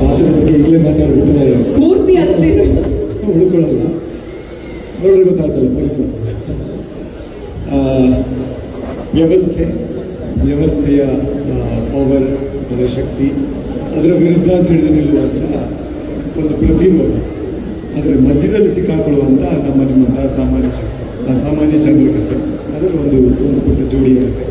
ಪಾತ್ರದ ಬಗ್ಗೆ ಈಗಲೇ ಮಾತಾಡ್ಬಿಟ್ರೆ ಪೂರ್ತಿ ಅಷ್ಟೇ ಉಳ್ಕೊಳ್ಳಲ್ಲ. ನೋಡ್ರಿ ಗೊತ್ತಾಗ್ತಲ್ಲ ಪೊಲೀಸ್ ವ್ಯವಸ್ಥೆಯ ಪವರ್, ಅದರ ಶಕ್ತಿ, ಅದರ ವಿರುದ್ಧ ಸಿಡಿದು ನಿಲ್ಲುವಂಥ ಒಂದು ಪ್ರತಿರೋಧ, ಅದರ ಮಧ್ಯದಲ್ಲಿ ಸಿಕ್ಕಾಕೊಳ್ಳುವಂಥ ನಿಮ್ಮಂಥ ಸಾಮಾನ್ಯ ಜನರ ಕಥೆ, ಅದರ ಒಂದು ಪುಟ್ಟ ಜೋಡಿಯ ಕಥೆ.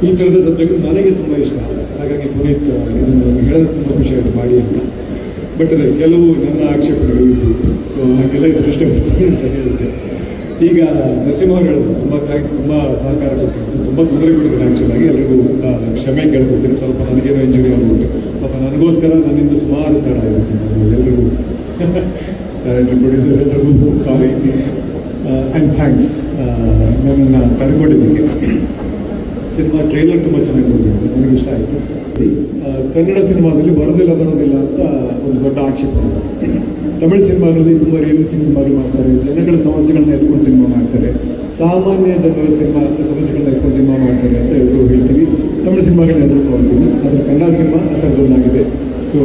ಈ ಥರದ ಸಬ್ಜೆಕ್ಟ್ ನನಗೆ ತುಂಬ ಇಷ್ಟ. ಹಾಗಾಗಿ ಪುನೀತ್ ಇದನ್ನು ಹೇಳೋದು ತುಂಬ ಖುಷಿಯಾಗಿ ಮಾಡಿ ಅಂತ. ಬಟ್ ಕೆಲವು ನನ್ನ ಆಕ್ಷೇಪಣೆಗಳು ಇದ್ದು, ಸೊ ಹಾಗೆಲ್ಲ ಇಷ್ಟಪಡ್ತೀನಿ ಅಂತ ಹೇಳಿದೆ. ಈಗ ನರಸಿಂಹ ಅವರು ಹೇಳಿದ್ರು ತುಂಬ ಥ್ಯಾಂಕ್ಸ್, ತುಂಬ ಸಹಕಾರ ಕೊಟ್ಟಿದ್ದು, ತುಂಬ ತೊಂದರೆ ಕೊಟ್ಟಿದ್ದೀನಿ. ಆ್ಯಕ್ಚುಲಾಗಿ ಎಲ್ಲರಿಗೂ ಕ್ಷಮೆ ಕೇಳ್ಕೊಡ್ತೀನಿ. ಸ್ವಲ್ಪ ನನಗೇನೋ ಇಂಜುರಿ ಆಗ್ಬಿಟ್ಟು ಪಾಪ ನನಗೋಸ್ಕರ ನನ್ನಿಂದ ಸುಮಾರು ತಡ ಇದೆ ಸಿನಿಮಾ. ಎಲ್ರಿಗೂ ಡೈರೆಕ್ಟರ್, ಪ್ರೊಡ್ಯೂಸರ್ ಎಲ್ಲರಿಗೂ ಸಾರಿ ಆ್ಯಂಡ್ ಥ್ಯಾಂಕ್ಸ್ ನನ್ನನ್ನು ತಡ್ಕೊಂಡಿದ್ದಕ್ಕೆ. ಸಿನಿಮಾ ಟ್ರೈಲರ್ ತುಂಬ ಚೆನ್ನಾಗಿ ಬಂದಿದೆ, ನನಗೆ ಇಷ್ಟ ಆಯಿತು. ಕನ್ನಡ ಸಿನಿಮಾದಲ್ಲಿ ಬರೋದಿಲ್ಲ ಅಂತ ಒಂದು ದೊಡ್ಡ ಆಕ್ಷೇಪಣೆ. ತಮಿಳು ಸಿನಿಮಾದಲ್ಲಿ ತುಂಬ ರಿಯಲಿಸ್ಟಿಕ್ ಸಿನಿಮಾಗಳು ಮಾಡ್ತಾರೆ, ಜನಗಳ ಸಮಸ್ಯೆಗಳನ್ನ ಎತ್ಕೊಂಡು ಸಿನಿಮಾ ಮಾಡ್ತಾರೆ, ಸಾಮಾನ್ಯ ಜನರ ಸಮಸ್ಯೆಗಳನ್ನ ಎತ್ಕೊಂಡು ಸಿನಿಮಾ ಮಾಡ್ತಾರೆ ಅಂತ ಎಲ್ಲರೂ ಹೇಳ್ತೀವಿ. ತಮಿಳು ಸಿನಿಮಾಗಳನ್ನ ಎದುರ್ಕೊಳ್ತೀವಿ. ಆದರೆ ಕನ್ನಡ ಸಿನಿಮಾ ಆ ಥರದೊಂದಾಗಿದೆ. ಸೊ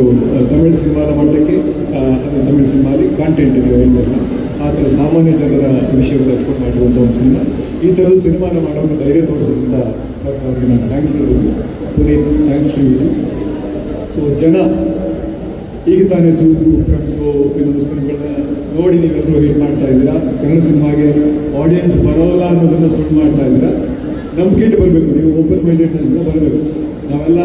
ತಮಿಳು ಸಿನಿಮಾದ ಮಟ್ಟಕ್ಕೆ ತಮಿಳು ಸಿನಿಮಾಲಿ ಕಾಂಟೆಂಟ್ ಇದೆ, ಹೇಳಿಲ್ಲ ಆ ಥರ ಸಾಮಾನ್ಯ ಜನರ ವಿಷಯಗಳು ಎತ್ಕೊಂಡು ಮಾಡುವಂಥ ಒಂದು ಸಿನಿಮಾ. ಈ ಥರದ ಸಿನಿಮಾನ ಮಾಡೋಕ್ಕೆ ಧೈರ್ಯ ತೋರಿಸೋದ್ರಿಂದ ಅವ್ರಿಗೆ ನಾನು ಥ್ಯಾಂಕ್ಸ್ ಹೇಳೋದು. Puneeth, thanks to you. So ಜನ ಈಗ ತಾನೇ ಫ್ರೆಂಡ್ಸು ಇನ್ನೊಂದು ಸಿನಿಮಾಗಳನ್ನ ನೋಡಿ ನೀವೆಲ್ಲರೂ ಹೇಟ್ ಮಾಡ್ತಾ ಇದ್ದೀರಾ. ಕನ್ನಡ ಸಿನಿಮಾಗೆ ಆಡಿಯನ್ಸ್ ಬರೋಲ್ಲ ಅನ್ನೋದನ್ನು ಸುಳ್ಳು ಮಾಡ್ತಾ ಇದ್ದೀರಾ. ನಂಬಿಕೆ ಇಟ್ಟು ಬರಬೇಕು, ನೀವು ಓಪನ್ ಮೈಂಡೆಡ್ನೆಸ್ನ ಬರಬೇಕು. ನಾವೆಲ್ಲ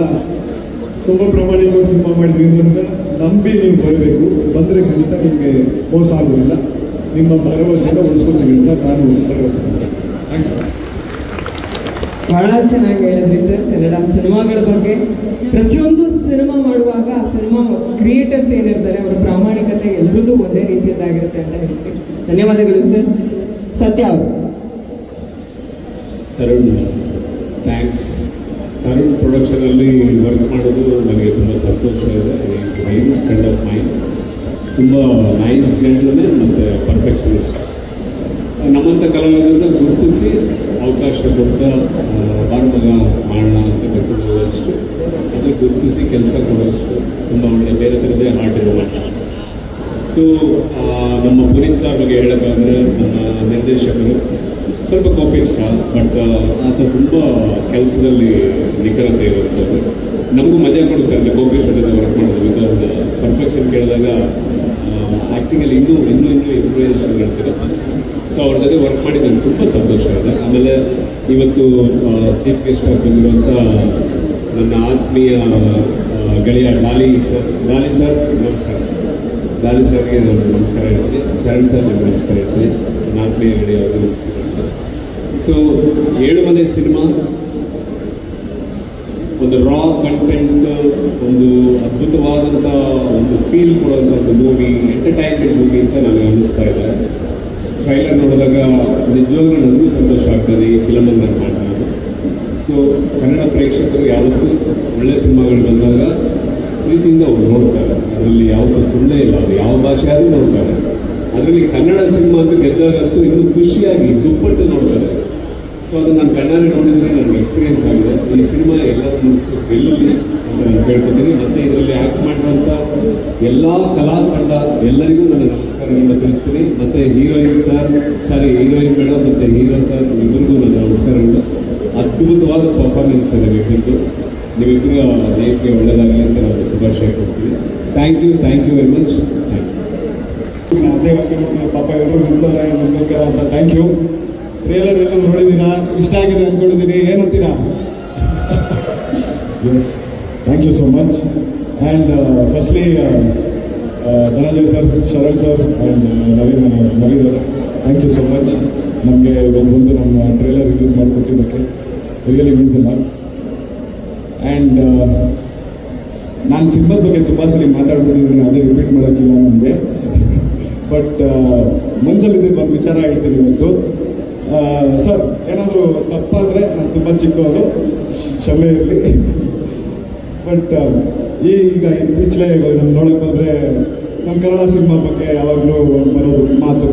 ತುಂಬ ಪ್ರಾಮಾಣಿಕವಾಗಿ ಸಿನಿಮಾ ಮಾಡಿದ್ವಿ ಅಂತ ನಂಬಿ ನೀವು ಬರಬೇಕು. ಬಂದರೆ ಖಂಡಿತ ನಿಮಗೆ ಮೋಸ ಆಗೋದಿಲ್ಲ. ನಿಮ್ಮ ಭರವಸೆಯಿಂದ ಉಳಿಸ್ಕೊತೀವಿ ಅಂತ ನಾನು ಭರವಸೆ ಮಾಡ್ತೀನಿ. Thank you. ಬಹಳ ಚೆನ್ನಾಗಿ ಹೇಳಿದ್ರಿ ಸರ್. ಕನ್ನಡ ಸಿನಿಮಾಗಳ ಬಗ್ಗೆ ಪ್ರತಿಯೊಂದು ಸಿನಿಮಾ ಮಾಡುವಾಗ ಸಿನಿಮಾ ಕ್ರಿಯೇಟರ್ಸ್ ಏನಿರ್ತಾರೆ ಅವರ ಪ್ರಾಮಾಣಿಕತೆ ಎಲ್ಲರದ್ದು ಒಂದೇ ರೀತಿಯದ್ದಾಗಿರುತ್ತೆ ಅಂತ ಹೇಳ್ತೀನಿ. ಧನ್ಯವಾದಗಳು ಸರ್. ಸತ್ಯ ಅವರು. ತರುಣ್, ಥ್ಯಾಂಕ್ಸ್. ತರುಣ್ ಪ್ರೊಡಕ್ಷನಲ್ಲಿ ವರ್ಕ್ ಮಾಡೋದು ನನಗೆ ತುಂಬ ಸಂತೋಷ ಇದೆ. ಮೈಂಡ್ ಫ್ರೆಂಡ್ ಆಫ್ ಮೈಂಡ್, ತುಂಬ ನೈಸ್ ಜೆಂಟ್ಲನೇ ಮತ್ತು ಪರ್ಫೆಕ್ಷನಿಸ್ಟ್. ನಮ್ಮಂಥ ಕಲಾವಿದರನ್ನ ಗುರುತಿಸಿ ಅವಕಾಶ ಕೊಟ್ಟ ಬಾರ್ಮಗ ಮಾಡೋಣ ಅಂತ ಕರ್ಕೊಂಡು ಹೋಗೋಷ್ಟು, ಅದು ಗುರುತಿಸಿ ಕೆಲಸ ಕೊಡೋಷ್ಟು ತುಂಬ ಒಳ್ಳೆ ಬೇರೆ ಥರದೇ ಹಾರ್ಟ್ ಇರೋ ಮನುಷ್ಯ. ಸೊ ನಮ್ಮ ಪುನೀತ್ ಸರ್ ಬಗ್ಗೆ ಹೇಳೋಕ್ಕಾದ್ರೆ ನಮ್ಮ ನಿರ್ದೇಶಕರು ಸ್ವಲ್ಪ ಕೋಪಿಷ್ಟ, ಬಟ್ ಆತ ತುಂಬ ಕೆಲಸದಲ್ಲಿ ನಿಖರತೆ ಇರುತ್ತದೆ. ನಮಗೂ ಮಜಾ ಕೊಡುತ್ತೆ ಅಂದರೆ ಕೋಪಿಷ್ಟ ಜೊತೆ ವರ್ಕ್ ಮಾಡೋದು. ಬಿಕಾಸ್ ಪರ್ಫೆಕ್ಷನ್ ಕೇಳಿದಾಗ ಆ್ಯಕ್ಟಿಂಗಲ್ಲಿ ಇನ್ನೂ ಇಂಪ್ರೂವೈಸೇಷನ್ಗಳು ಸಿಗುತ್ತೆ. ಸೊ ಅವ್ರ ಜೊತೆ ವರ್ಕ್ ಮಾಡಿ ನನಗೆ ತುಂಬ ಸಂತೋಷ ಇದೆ. ಆಮೇಲೆ ಇವತ್ತು ಚೀಫ್ ಗೆಸ್ಟ್ ಆಗಿ ಬಂದಿರುವಂಥ ನನ್ನ ಆತ್ಮೀಯ ಗೆಳೆಯ ಡಾಲಿ ಸರ್ ನಮಸ್ಕಾರ. ಡಾಲಿ ಸರ್ಗೆ ನಾನು ನಮಸ್ಕಾರ ಹೇಳ್ತೀನಿ. ಶರಣ್ ಸರ್ ನಿಮಗೆ ನಮಸ್ಕಾರ ಹೇಳ್ತೀನಿ. ನನ್ನ ಆತ್ಮೀಯ ಗೆಳೆಯ ಅವ್ರಿಗೆ ನಮಸ್ಕಾರ ಹೇಳ್ತೀನಿ. ಸೊ 7 ಮನೆ ಸಿನಿಮಾ ಒಂದು ರಾ ಕಂಟೆಂಟ್, ಒಂದು ಅದ್ಭುತವಾದಂಥ ಒಂದು ಫೀಲ್ ಕೊಡುವಂಥ ಒಂದು ಮೂವಿ, ಎಂಟರ್ಟೈನ್ಮೆಂಟ್ ಮೂವಿ ಅಂತ ನನಗೆ ಅನ್ನಿಸ್ತಾ ಇದೆ. ಟ್ರೈಲರ್ ನೋಡಿದಾಗ ನಿಜವಾಗ್ಲೂ ನನಗೂ ಸಂತೋಷ ಆಗ್ತದೆ ಈ ಫಿಲಮನ್ನು ನಾನು ಮಾಡ್ತೀನಿ. ಸೊ ಕನ್ನಡ ಪ್ರೇಕ್ಷಕರು ಯಾವತ್ತೂ ಒಳ್ಳೆ ಸಿನಿಮಾಗಳು ಬಂದಾಗ ಪ್ರೀತಿಯಿಂದ ಅವ್ರು ನೋಡ್ತಾರೆ. ಅದರಲ್ಲಿ ಯಾವತ್ತೂ ಸುಳ್ಳೇ ಇಲ್ಲ. ಅವರು ಯಾವ ಭಾಷೆ ಆದರೂ ನೋಡ್ತಾರೆ. ಅದರಲ್ಲಿ ಕನ್ನಡ ಸಿನಿಮಾ ಅಂತ ಗೆದ್ದಾಗಂತೂ ಇನ್ನೂ ಖುಷಿಯಾಗಿ ದುಪ್ಪಟ್ಟು ನೋಡ್ತಾರೆ. ಸೊ ಅದನ್ನು ನಾನು ಕಣ್ಣಾರೆ ನೋಡಿದರೆ ನನಗೆ ಎಕ್ಸ್ಪೀರಿಯನ್ಸ್ ಆಗಿದೆ. ಈ ಸಿನಿಮಾ ಎಲ್ಲರ ಮನಸ್ಸು ಗೆಲ್ಲಲಿ ಅಂತ ನಾನು ಕೇಳ್ಕೊತೀನಿ. ಮತ್ತು ಇದರಲ್ಲಿ ಆ್ಯಕ್ಟ್ ಮಾಡಿರುವಂಥ ಎಲ್ಲ ಕಲಾ ತಂಡ ಎಲ್ಲರಿಗೂ ನನ್ನ ನಮಸ್ಕಾರಗಳನ್ನ ತಿಳಿಸ್ತೀನಿ. ಮತ್ತು ಹೀರೋಯಿನ್ ಮೇಡಮ್ ಮತ್ತು ಹೀರೋ ಸರ್ ಇಬ್ಬರಿಗೂ ನನ್ನ ನಮಸ್ಕಾರಗಳು. ಅದ್ಭುತವಾದ ಪರ್ಫಾರ್ಮೆನ್ಸ್ ನಿಮ್ಮಿಬ್ಬರದ್ದು. ನಿಮ್ಮಿಬ್ಬರ ಲೈಫ್ಗೆ ಒಳ್ಳೆಯದಾಗಲಿ ಅಂತ ನಾನು ಶುಭಾಶಯ ಕೊಡ್ತೀನಿ. Thank you very much. Thank you. ಪಾಪ ಎಲ್ಲರೂ ನಿಂತಾರೆ ನಮಗೋಸ್ಕರ ಅಂತ ಥ್ಯಾಂಕ್ ಯು. ಟ್ರೇಲರ್ ಎಲ್ಲ ನೋಡಿದ್ದೀರಾ, ಇಷ್ಟ ಆಗಿದೆ ಅಂದ್ಕೊಂಡಿದ್ದೀನಿ. ಏನಂತೀರಾ? Yes, thank you so much. And firstly Dhananjay sir, Sharan sir and Naveen ಅವರ ಥ್ಯಾಂಕ್ ಯು ಸೋ ಮಚ್. ನಮಗೆ ಬಂದು ನಮ್ಮ ಟ್ರೇಲರ್ ರಿಲೀಸ್ ಮಾಡಿಕೊಟ್ಟಿದ್ದಕ್ಕೆ really means a lot. And ನಾನು ಸಿನಿಮಾದ ಬಗ್ಗೆ ತುಂಬ ಸರಿ ಮಾತಾಡ್ಬಿಟ್ಟಿದ್ದೀನಿ, ಅದೇ ರಿಪೀಟ್ ಮಾಡೋಕ್ಕಿಲ್ಲ ನನಗೆ. ಬಟ್ ಮನಸ್ಸಲ್ಲಿದ್ದ ಒಂದು ವಿಚಾರ ಹೇಳ್ತೀನಿ ಇವತ್ತು. ಸರ್, ಏನಾದರೂ ತಪ್ಪಾದರೆ ನಾನು ತುಂಬ ಚಿಕ್ಕವರು, ಕ್ಷಮೆ ಇರಲಿ. ಬಟ್ ಈಗ ಇತ್ತೀಚೆಗೆ ನಮ್ಮ ನೋಡೋಕೆ ಹೋದರೆ ನಮ್ಮ ಕನ್ನಡ ಸಿನಿಮಾ ಬಗ್ಗೆ ಯಾವಾಗಲೂ ಬರೋದು ಮಾತು,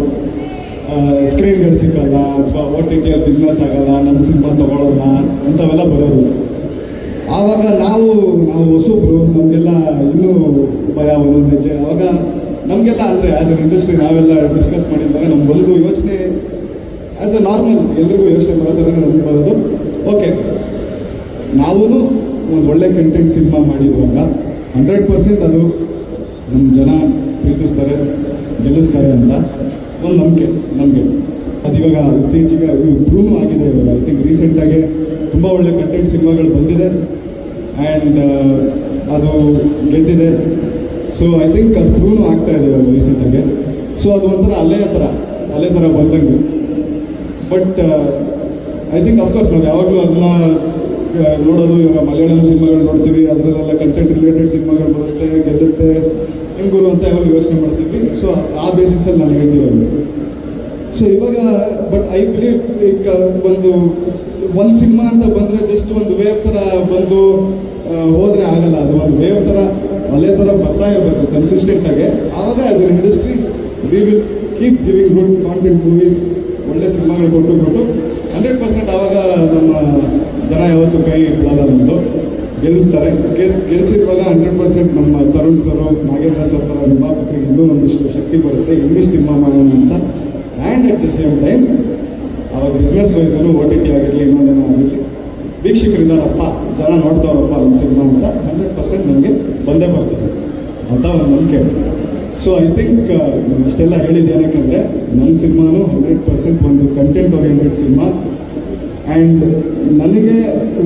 ಸ್ಕ್ರೀನ್ಗಳು ಸಿಕ್ಕಲ್ಲ ಅಥವಾ OTT ಬಿಸ್ನೆಸ್ ಆಗಲ್ಲ, ನಮ್ಮ ಸಿನಿಮಾ ತೊಗೊಳ್ಳೋಣ ಅಂಥವೆಲ್ಲ ಬರೋದು. ಆವಾಗ ನಾವು ಅಂದರೆ ಆ್ಯಸ್ ಅನ್ ಇಂಡಸ್ಟ್ರಿ ನಾವೆಲ್ಲ ಡಿಸ್ಕಸ್ ಮಾಡಿದಾಗ ನಮ್ಗೊಂದು ಯೋಚನೆ ಆ್ಯಸ್ ಅ ನಾರ್ಮಲ್ ಎಲ್ರಿಗೂ ಯೋಚನೆ ಬರೋದ್ರೆ ನಮ್ಗೆ ಬರೋದು, ಓಕೆ ನಾವೂ ಒಂದು ಒಳ್ಳೆ ಕಂಟೆಂಟ್ ಸಿನಿಮಾ ಮಾಡಿರುವಾಗ 100% ಅದು ನಮ್ಮ ಜನ ಪ್ರೀತಿಸ್ತಾರೆ, ಗೆಲ್ಲಿಸ್ತಾರೆ ಅಂತ ಒಂದು ನಂಬಿಕೆ ನಮಗೆ. ಅದಿವಾಗ ಇತ್ತೀಚೆಗೆ ಪ್ರೂವ್ ಆಗಿದೆ. ಇವಾಗ ಐ ಥಿಂಕ್ ರೀಸೆಂಟಾಗಿ ತುಂಬ ಒಳ್ಳೆ ಕಂಟೆಂಟ್ ಸಿನಿಮಾಗಳು ಬಂದಿದೆ ಆ್ಯಂಡ್ ಅದು ಗೆದ್ದಿದೆ. ಸೊ ಐ ಥಿಂಕ್ ಅದು ಪ್ರೂವ್ ಆಗ್ತಾ ಇದೆ ಇವಾಗ ರೀಸೆಂಟಾಗಿ. ಸೊ ಅದು ಒಂಥರ ಅಲೆ ಥರ ಬಂದಂಗೆ. ಬಟ್ ಐ ಥಿಂಕ್ ಅಫ್ಕೋರ್ಸ್ ನಾವು ಯಾವಾಗಲೂ ಅದನ್ನ ನೋಡೋದು, ಇವಾಗ ಮಲಯಾಳಂ ಸಿನಿಮಾಗಳು ನೋಡ್ತೀವಿ, ಅದರಲ್ಲೆಲ್ಲ ಕಂಟೆಂಟ್ ರಿಲೇಟೆಡ್ ಸಿನಿಮಾಗಳು ಬರುತ್ತೆ, ಗೆಲ್ಲುತ್ತೆ, ಹೆಂಗುರು ಅಂತ ಯಾವಾಗ ಯೋಚನೆ ಮಾಡ್ತೀವಿ. ಸೊ ಆ ಬೇಸಿಸಲ್ಲಿ ನಾನು ಹೇಳ್ತೀವಿ. ಸೊ ಇವಾಗ ಬಟ್ ಐ ಬಿಲೀವ್ ಈಗ ಒಂದು ಸಿನಿಮಾ ಅಂತ ಬಂದರೆ ಜಸ್ಟ್ ಒಂದು ವೇವ್ ಥರ ಬಂದು ಹೋದರೆ ಆಗಲ್ಲ. ಅದು ಒಂದು ವೇವ್ ಥರ ಅಲೆ ಥರ ಬರ್ತಾ ಇರಬೇಕು ಕನ್ಸಿಸ್ಟೆಂಟಾಗಿ. ಆವಾಗ as an industry we will keep giving good content movies, ಒಳ್ಳೆ ಸಿನಿಮಾಗಳು ಕೊಟ್ಟು 100% ಆವಾಗ ನಮ್ಮ ಜನ ಯಾವತ್ತೂ ಕೈ ಬಿಡಲ್ಲ, ನಮ್ಮದು ಗೆಲ್ಲಿಸ್ತಾರೆ. ಗೆಲ್ಲಿಸಿರುವಾಗ 100% ನಮ್ಮ ತರುಣ್ ಸರ್, ನಾಗೇಂದ್ರ ಸರ್ ಥರ ನಿರ್ಮಾಪಕರಿಗೆ ಇನ್ನೂ ಒಂದಿಷ್ಟು ಶಕ್ತಿ ಬರುತ್ತೆ ಇಂಗ್ಲೀಷ್ ಸಿನಿಮಾ ಮಾಡೋಣ ಅಂತ. And at the same time ಅವಾಗ ಬಿಸ್ನೆಸ್ ವೈಸು OTT ಆಗಿರಲಿ, ಇನ್ನೊಂದೇನೋ ಆಗಿರಲಿ, ವೀಕ್ಷಕರಿಂದಪ್ಪ ಜನ ನೋಡ್ತಾವ್ರಪ್ಪ ನಮ್ಮ ಸಿನಿಮಾ ಅಂತ 100% ನಮಗೆ ಬಂದೇ ಬರ್ತದೆ ಅಂತ ಒಂದು ನಂಬಿಕೆ. ಸೊ ಐ ಥಿಂಕ್ ಇಷ್ಟೆಲ್ಲ ಹೇಳಿದ್ದು ಏನಕ್ಕೆ ನಮ್ಮ ಸಿನಿಮಾನು 100% ಒಂದು ಕಂಟೆಂಟ್ ಓರಿಯೆಂಟೆಡ್ ಸಿನಿಮಾ. ಆ್ಯಂಡ್ ನನಗೆ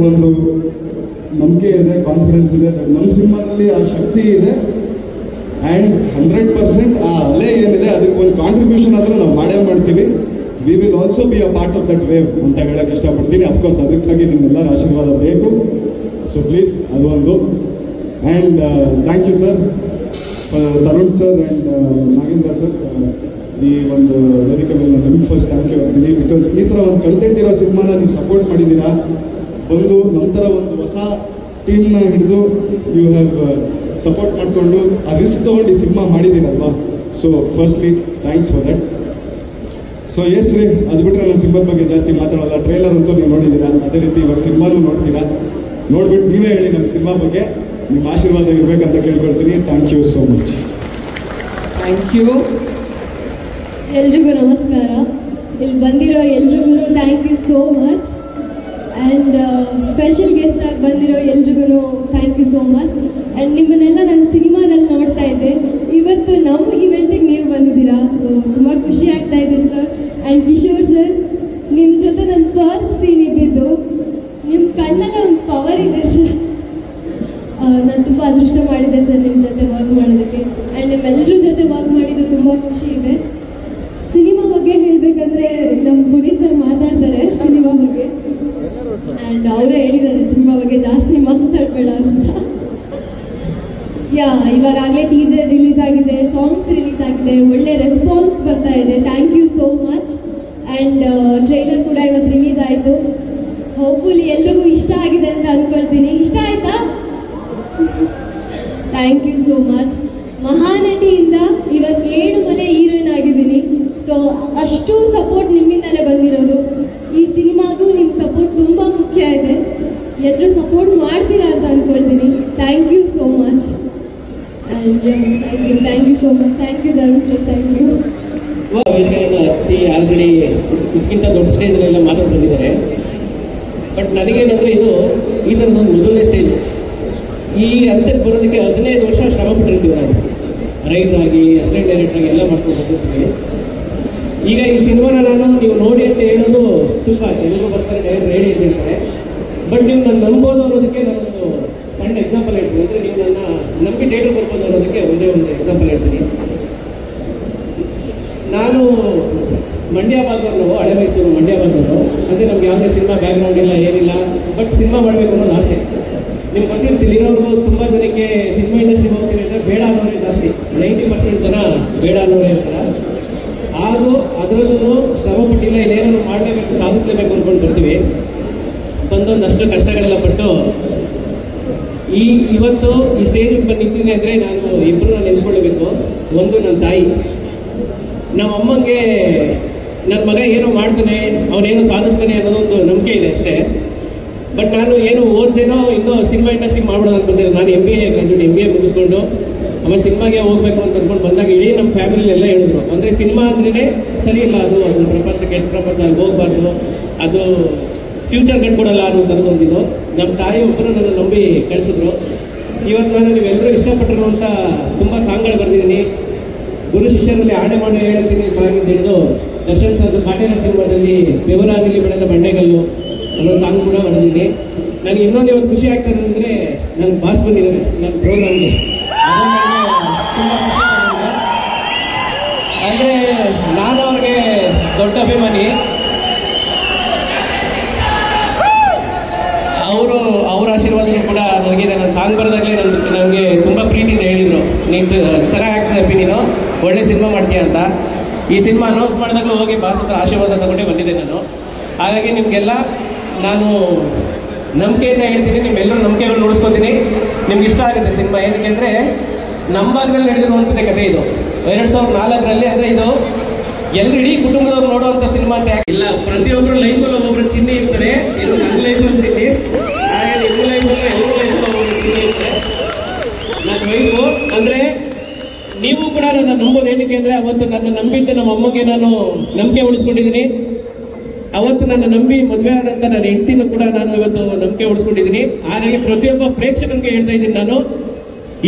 ಒಂದು ನಂಬಿಕೆ ಇದೆ, ಕಾನ್ಫಿಡೆನ್ಸ್ ಇದೆ, ನಮ್ಮ ಸಿನಿಮಾದಲ್ಲಿ ಆ ಶಕ್ತಿ ಇದೆ. ಆ್ಯಂಡ್ 100% ಆ ಅಲೆ ಏನಿದೆ ಅದಕ್ಕೆ ಒಂದು ಕಾಂಟ್ರಿಬ್ಯೂಷನ್ ಆದರೂ ನಾವು ಮಾಡೇ ಮಾಡ್ತೀವಿ. We will also be a part of that wave ಅಂತ ಹೇಳೋಕ್ಕೆ ಇಷ್ಟಪಡ್ತೀನಿ. ಅಫ್ಕೋರ್ಸ್ ಅದಕ್ಕಾಗಿ ನಿಮ್ಮೆಲ್ಲರ ಆಶೀರ್ವಾದ ಬೇಕು. ಸೊ ಪ್ಲೀಸ್ ಅದು ಒಂದು. And thank you sir, Tarun sir and Nagendra sir, ಈ ಒಂದು ವೇದಿಕೆ ಮೇಲೆ ನಿಮ್ಗೆ ಫಸ್ಟ್ ಥ್ಯಾಂಕ್ ಯು ಹೇಳ್ತೀನಿ. ಬಿಕಾಸ್ ಈ ಥರ ಒಂದು ಕಂಟೆಂಟ್ ಇರೋ ಸಿನಿಮಾನ ನೀವು ಸಪೋರ್ಟ್ ಮಾಡಿದ್ದೀರಾ. ಒಂದು ನಂತರ ಒಂದು ಹೊಸ ಟೀಮ್ನ ಹಿಡಿದು ಯು ಹ್ಯಾವ್ ಸಪೋರ್ಟ್ ಮಾಡಿಕೊಂಡು ಆ ರಿಸ್ಕ್ ತೊಗೊಂಡು ಈ ಸಿನಿಮಾ ಮಾಡಿದ್ದೀರಲ್ವಾ. So firstly thanks for that. So yes ರೀ, ಅದು ಬಿಟ್ಟರೆ ನಾನು ಸಿನಿಮಾದ ಬಗ್ಗೆ ಜಾಸ್ತಿ ಮಾತಾಡೋಲ್ಲ. ಟ್ರೇಲರ್ ಅಂತೂ ನೀವು ನೋಡಿದ್ದೀರಾ, ಅದೇ ರೀತಿ ಇವಾಗ ಸಿನಿಮಾನು ನೋಡ್ತೀರಾ. ನೋಡ್ಬಿಟ್ಟು ನೀವೇ ಹೇಳಿ ನಮ್ಮ ಸಿನಿಮಾ ಬಗ್ಗೆ. ನಿಮ್ಮ ಆಶೀರ್ವಾದ ಇರಬೇಕಂತ ಕೇಳ್ಕೊಳ್ತೀನಿ. Thank you so much. Thank you. ಎಲ್ರಿಗೂ ನಮಸ್ಕಾರ. ಇಲ್ಲಿ ಬಂದಿರೋ ಎಲ್ರಿಗೂ thank you so much. And special guest ಆಗಿ ಬಂದಿರೋ ಎಲ್ರಿಗೂ thank you so much. And ನಿಮ್ಮನ್ನೆಲ್ಲ ನಾನು ಸಿನಿಮಾದಲ್ಲಿ ನೋಡ್ತಾ ಇದ್ದೆ. ಇವತ್ತು ನಮ್ಮ ಇವೆಂಟಿಗೆ ನೀವು ಬಂದಿದ್ದೀರಾ. ಸೊ ತುಂಬ ಖುಷಿ ಆಗ್ತಾ ಇದೆ ಸರ್. ಆ್ಯಂಡ್ ಕಿಶೋರ್ ಸರ್, ನಿಮ್ಮ ಜೊತೆ ನನ್ನ ಫಸ್ಟ್ ಸೀನ್ ಇದ್ದಿದ್ದು. ನಿಮ್ಮ ಕಣ್ಣಲ್ಲಿ ಒಂದು ಪವರ್ ಇದೆ ಸರ್. ನಾನು ತುಂಬ ಅದೃಷ್ಟ ಮಾಡಿದ್ದೆ ಸರ್ ನಿಮ್ಮ ಜೊತೆ ವರ್ಕ್ ಮಾಡೋದಕ್ಕೆ. ಆ್ಯಂಡ್ ನಿಮ್ಮೆಲ್ಲರ ಜೊತೆ ವರ್ಕ್ ಮಾಡಿದ್ದು ತುಂಬ ಖುಷಿ ಇದೆ. ಸಿನಿಮಾ ಬಗ್ಗೆ ಹೇಳಬೇಕಂದ್ರೆ ನಮ್ಮ ಪುನೀತ್ ಸರ್ ಮಾತಾಡ್ತಾರೆ ಸಿನಿಮಾ ಬಗ್ಗೆ. ಆ್ಯಂಡ್ ಅವರೇ ಹೇಳಿದ್ದಾರೆ ಸಿನಿಮಾ ಬಗ್ಗೆ ಜಾಸ್ತಿ ಮಾತಾಡಬೇಡ ಅಂತ. ಇವಾಗಲೇ ಟೀಸರ್ ರಿಲೀಸ್ ಆಗಿದೆ, ಸಾಂಗ್ಸ್ ರಿಲೀಸ್ ಆಗಿದೆ, ಒಳ್ಳೆ ರೆಸ್ಪಾನ್ಸ್ ಬರ್ತಾ ಇದೆ. Thank you so much. And trailer ಕೂಡ ಇವತ್ತು ರಿಲೀಸ್ ಆಯಿತು. ಹೋಪ್ಫುಲಿ ಎಲ್ರಿಗೂ ಇಷ್ಟ ಆಗಿದೆ ಅಂತ ಅಂದ್ಕೊಳ್ತೀನಿ. ಇಷ್ಟ ಆಯ್ತಾ? Thank you so much. ಮಹಾನಟಿಯಿಂದ ಇವತ್ತು 7 ಮನೆ ಹೀರೋಯಿನ್ ಆಗಿದ್ದೀನಿ. ಸೊ ಅಷ್ಟು ಸಪೋರ್ಟ್ ನಿಮ್ಮಿಂದಲೇ ಬಂದಿರೋದು. ಈ ಸಿನಿಮಾಗೂ ನಿಮ್ಮ ಸಪೋರ್ಟ್ ತುಂಬ ಮುಖ್ಯ ಇದೆ. ಎಲ್ಲರೂ ಸಪೋರ್ಟ್ ಮಾಡ್ತೀರಾ ಅಂತ ಅಂದ್ಕೊಳ್ತೀನಿ. Thank you so much. Thank you so much. Thank you Dharma sir. Thank you. Already ಇದಕ್ಕಿಂತ ದೊಡ್ಡ ಸ್ಟೇಜ್ನೆಲ್ಲ ಮಾತಾಡ್ತಿದ್ದಾರೆ. ಬಟ್ ನನಗೇನಂದರೆ ಇದು ಈ ಥರದೊಂದು ಮೊದಲನೇ ಸ್ಟೇಜ್. ಈ ಹಂತಕ್ಕೆ ಬರೋದಕ್ಕೆ 15 ವರ್ಷ ಶ್ರಮ ಪಟ್ಟಿರ್ತೀವಿ ನಾವು. ರೈಟರ್ ಆಗಿ, ಅಸಿಸ್ಟೆಂಟ್ ಡೈರೆಕ್ಟರ್ ಆಗಿ ಎಲ್ಲ ಮಾಡ್ಕೊಂಡು ಹೋಗ್ತೀವಿ. ಈಗ ಈ ಸಿನಿಮಾನ ನೀವು ನೋಡಿ ಅಂತ ಹೇಳೋದು ಸುಲಭ. ಎಲ್ಲರೂ ಬರ್ತಾರೆ, ಡೈರೆಕ್ಟ್ ರೆಡಿ ಇರ್ತಾರೆ. ಬಟ್ ನೀವು ನನ್ನ ನಂಬೋದು ಅನ್ನೋದಕ್ಕೆ ನಾನೊಂದು ಸಣ್ಣ ಎಕ್ಸಾಂಪಲ್ ಹೇಳ್ತೀನಿ. ಅಂದರೆ ನೀವು ನನ್ನ ನಂಬಿ ಥಿಯೇಟರ್ ಬರ್ಬೋದು ಅನ್ನೋದಕ್ಕೆ ಒಂದೇ ಒಂದು ಎಕ್ಸಾಂಪಲ್ ಹೇಳ್ತೀನಿ. ನಾನು ಮಂಡ್ಯ ಭಾಗದವರು, ಹಳೆ ಮೈಸೂರು ಮಂಡ್ಯ ಭಾಗದವರು. ಅಂದರೆ ನಮ್ಗೆ ಯಾವುದೇ ಸಿನಿಮಾ ಬ್ಯಾಕ್ಗ್ರೌಂಡ್ ಇಲ್ಲ, ಏನಿಲ್ಲ. ಬಟ್ ಸಿನಿಮಾ ಮಾಡಬೇಕು ಅನ್ನೋದು ಆಸೆ. ನಿಮ್ಗೆ ಗೊತ್ತಿರ್ತಿಲ್ಲ, ಇರೋರ್ಗೂ ತುಂಬ ಜನಕ್ಕೆ ಸಿನಿಮಾ ಇಂಡಸ್ಟ್ರಿಗೆ ಹೋಗ್ತೀವಿ ಅಂದರೆ ಬೇಡ ಅನ್ನೋರೇ ಜಾಸ್ತಿ. 90% ಜನ ಬೇಡ ಅನ್ನೋರೇ ಇರ್ತಾರೆ. ಹಾಗೂ ಅದರಲ್ಲೂ ಶ್ರಮಪಟ್ಟಿಲ್ಲ, ಇನ್ನೇನೋ ಮಾಡಲೇಬೇಕು, ಸಾಧಿಸಲೇಬೇಕು ಅಂದ್ಕೊಂಡು ಬರ್ತೀವಿ. ಬಂದೊಂದಷ್ಟು ಕಷ್ಟಗಳೆಲ್ಲ ಪಟ್ಟು ಇವತ್ತು ಈ ಸ್ಟೇಜಿಗೆ ಬಂದು ನಿಂತೀನಿ ಅಂದರೆ ನಾನು ಇಬ್ಬರನ್ನ ನೆನೆಸ್ಕೊಳ್ಬೇಕು. ಒಂದು ನನ್ನ ತಾಯಿ. ನಮ್ಮ ಅಮ್ಮಂಗೆ ನನ್ನ ಮಗ ಏನೋ ಮಾಡ್ತಾನೆ, ಅವನೇನೋ ಸಾಧಿಸ್ತಾನೆ ಅನ್ನೋದೊಂದು ನಂಬಿಕೆ ಇದೆ ಅಷ್ಟೇ. ಬಟ್ ನಾನು ಏನು ಓದ್ದೇನೋ ಇನ್ನೂ ಸಿನಿಮಾ ಇಂಡಸ್ಟ್ರಿ ಮಾಡ್ಬಿಡೋದು ಅಂತ ಬಂದಿಲ್ಲ. ನಾನು MBA ಗ್ರಾಜುಯೇಟ್, MBA ಮುಗಿಸ್ಕೊಂಡು ಆಮೇಲೆ ಸಿನಿಮಾಗೆ ಹೋಗ್ಬೇಕು ಅಂತ ಅಂದ್ಕೊಂಡು ಬಂದಾಗ ಇಡೀ ನಮ್ಮ ಫ್ಯಾಮಿಲಿ ಎಲ್ಲ ಹೇಳಿದ್ರು, ಅಂದರೆ ಸಿನಿಮಾ ಅಂದ್ರೇ ಸರಿ ಇಲ್ಲ, ಅದು ಪ್ರಪಂಚ ಕೆಟ್ಟ ಪ್ರಪಂಚ, ಅಲ್ಲಿ ಹೋಗ್ಬಾರ್ದು, ಅದು ಫ್ಯೂಚರ್ ಕಂಡುಕೊಡಲ್ಲ ಅನ್ನೋ ಥರದೊಂದಿದ್ದು. ನಮ್ಮ ತಾಯಿ ಒಬ್ಬರು ನನ್ನ ನಂಬಿ ಕಳಿಸಿದ್ರು. ಇವತ್ತು ನಾನು ನೀವೆಲ್ಲರೂ ಇಷ್ಟಪಟ್ಟಿರುವಂಥ ತುಂಬ ಸಾಂಗ್ಗಳು ಬರೆದಿದ್ದೀನಿ. ಗುರು ಶಿಷ್ಯರಲ್ಲಿ ಆಣೆ ಮಾಡಿ ಹೇಳ್ತೀನಿ ಸಾಂಗ್ ಅಂತ ಹಿಡಿದು ದರ್ಶನ್ ಸರ್ ಕಾಟೇರ ಸಿನಿಮಾದಲ್ಲಿ ಬೆವರಾಗಲಿ ಬೆಳೆದ ಬಂಡೆಗಲ್ಲು ಅನ್ನೋ ಸಾಂಗ್ ಕೂಡ ಬರೆದಿದ್ದೀನಿ. ನನಗೆ ಇನ್ನೊಂದು ಇವತ್ತು ಖುಷಿ ಆಗ್ತದೆ ಅಂದರೆ ನನ್ನ ಬಾಸ್ ಬಂದಿದ್ದಾರೆ ನನ್ನ ಪ್ರೋಗ್ರಾಮ್ಗೆ. ತುಂಬ ಖುಷಿ ಆಗಿದೆ. ಅಂದರೆ ನಾನು ಅವ್ರಿಗೆ ದೊಡ್ಡ ಅಭಿಮಾನಿ. ಅವರ ಆಶೀರ್ವಾದಗಳು ಕೂಡ ನನಗಿದೆ. ನನ್ನ ಸಾಂಗ್ ಬರೋದಾಗಲೇ ನನಗೆ ತುಂಬ ಪ್ರೀತಿಯಿಂದ ಹೇಳಿದರು, ನೀನು ಚೆನ್ನಾಗಿ ಆಗ್ತದೆ ಅಪ್ಪಿ, ನೀನು ಒಳ್ಳೆ ಸಿನಿಮಾ ಮಾಡ್ತೀಯ ಅಂತ. ಈ ಸಿನಿಮಾ ಅನೌನ್ಸ್ ಮಾಡಿದಾಗಲೂ ಹೋಗಿ ಬಾಸ್ ಹತ್ರ ಆಶೀರ್ವಾದ ತಗೊಂಡೇ ಬಂದಿದ್ದೆ ನಾನು. ಹಾಗಾಗಿ ನಿಮಗೆಲ್ಲ ನಾನು ನಂಬಿಕೆಯಿಂದ ಹೇಳ್ತೀನಿ, ನಿಮ್ಮೆಲ್ಲರೂ ನಂಬಿಕೆಗಳು ಉಳಿಸ್ಕೊತೀನಿ. ನಿಮ್ಗೆ ಇಷ್ಟ ಆಗುತ್ತೆ ಸಿನಿಮಾ. ಏನಕ್ಕೆ ಅಂದರೆ ನಮ್ಮ ಭಾಗದಲ್ಲಿ ನಡೆದಿರುವಂಥದ್ದೇ ಕಥೆ ಇದು. 2004ರಲ್ಲಿ ಅಂದರೆ ಇದು ಎಲ್ಲರೂ ಇಡೀ ಕುಟುಂಬದವ್ರು ನೋಡುವಂಥ ಸಿನಿಮಾ ಅಂತ ಇಲ್ಲ. ಪ್ರತಿಯೊಬ್ಬರು ಲೈಫಲ್ಲಿ ಒಬ್ಬೊಬ್ಬರು ಚಿಹ್ನೆ ಇರ್ತಾರೆ. ಇದು ನನ್ನ ಲೈಫಲ್ಲಿ ಚಿಹ್ನೆ, ಹಾಗೆ ನಿಮ್ಮ ಲೈಫಲ್ಲಿ ಎಲ್ಲರ ಲೈಫಲ್ಲಿ ಒಬ್ಬೊಬ್ಬರು ಚಿಹ್ನೆ ಇರ್ತಾರೆ. ನನ್ನ ವೈಫು ಅಂದರೆ ನೀವು ಕೂಡ ನನ್ನ ನಂಬೋದು ಏನಕ್ಕೆ ಅಂದರೆ ಅವತ್ತು ನನ್ನ ನಂಬಿದ್ದೆ ನಮ್ಮ ಅಮ್ಮಗೆ ನಾನು ನಂಬಿಕೆ ಉಳಿಸ್ಕೊಂಡಿದ್ದೀನಿ. ಅವತ್ತು ನನ್ನ ನಂಬಿ ಮದುವೆ ಆದಂಥ ನನ್ನ ಹೆಂಡತಿನೂ ಕೂಡ ನಾನು ಇವತ್ತು ನಂಬಿಕೆ ಉಳಿಸ್ಕೊಂಡಿದ್ದೀನಿ. ಹಾಗಾಗಿ ಪ್ರತಿಯೊಬ್ಬ ಪ್ರೇಕ್ಷಕನಿಗೆ ಹೇಳ್ತಾ ಇದ್ದೀನಿ, ನಾನು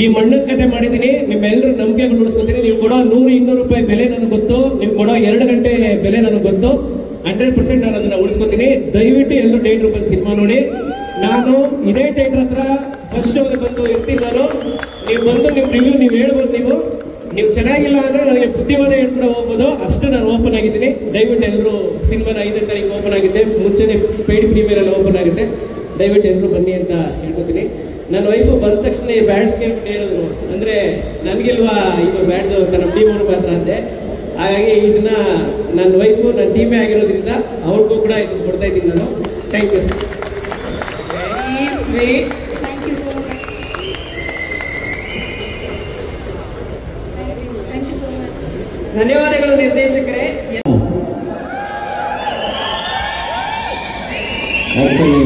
ಈ ಮಣ್ಣದ ಕತೆ ಮಾಡಿದ್ದೀನಿ, ನಿಮ್ಮೆಲ್ಲರೂ ನಂಬಿಕೆಗಳು ಉಳಿಸ್ಕೊತೀನಿ. ನೀವು ಕೊಡೋ 100-200 ರೂಪಾಯಿ ಬೆಲೆ ನನಗೆ ಗೊತ್ತು, ನೀವು ಕೊಡೋ 2 ಗಂಟೆ ಬೆಲೆ ನನಗೆ ಗೊತ್ತು. 100% ನಾನು ಅದನ್ನ ಉಳಿಸ್ಕೊತೀನಿ. ದಯವಿಟ್ಟು ಎಲ್ಲರೂ ಥಿಯೇಟರ್ ಬಂದು ಸಿನಿಮಾ ನೋಡಿ. ನಾನು ಇದೇ ಥಿಯೇಟರ್ ಹತ್ರ ಫಸ್ಟ್ ಶೋಗೆ ಬಂದು ಇರ್ತೀನಿ. ನಾನು ನೀವು ಬಂದು ನಿಮ್ಮ ರಿವ್ಯೂ ನೀವು ಹೇಳ್ಬೋದು. ನೀವು ಚೆನ್ನಾಗಿಲ್ಲ ಅಂದ್ರೆ ನನಗೆ ಬುದ್ಧಿವಾದ ಹೇಳ್ಕೊಂಡು ಹೋಗ್ಬೋದು, ಅಷ್ಟು ನಾನು ಓಪನ್ ಆಗಿದ್ದೀನಿ. ದಯವಿಟ್ಟು ಎಲ್ಲರೂ ಸಿನಿಮಾನ 5ನೇ ತಾರೀಕು ಓಪನ್ ಆಗುತ್ತೆ, ಮುಂಚೆನೆ ಪೇಯ್ಡ್ ಪ್ರೀಮಿಯರ್ ಎಲ್ಲ ಓಪನ್ ಆಗುತ್ತೆ. ದಯವಿಟ್ಟು ಎಲ್ಲರೂ ಬನ್ನಿ ಅಂತ ಹೇಳ್ಕೊತೀನಿ. ನನ್ನ ವೈಫು ಬಂದ ತಕ್ಷಣ ಈ ಬ್ಯಾಡ್ಸ್ ಕೇಳ್ಬಿಟ್ಟು ಹೇಳಿದ್ರು, ಅಂದರೆ ನನಗಿಲ್ವಾ ಇದು ಬ್ಯಾಡ್ಜು ಅಂತ, ನಮ್ಮ ಟೀಮ್ ಅವ್ರಿಗೆ ಮಾತ್ರ ಅಂತೆ. ಹಾಗಾಗಿ ಇದನ್ನ ನನ್ನ ವೈಫು ನನ್ನ ಟೀಮೇ ಆಗಿರೋದ್ರಿಂದ ಅವ್ರಿಗೂ ಕೂಡ ಇದನ್ನು ಕೊಡ್ತಾ ಇದ್ದೀನಿ ನಾನು. Thank you. Very sweet. Thank you so much. Thank you so much. ಧನ್ಯವಾದಗಳು ನಿರ್ದೇಶಕರೇ. ಆ್ಯಕ್ಚುಲಿ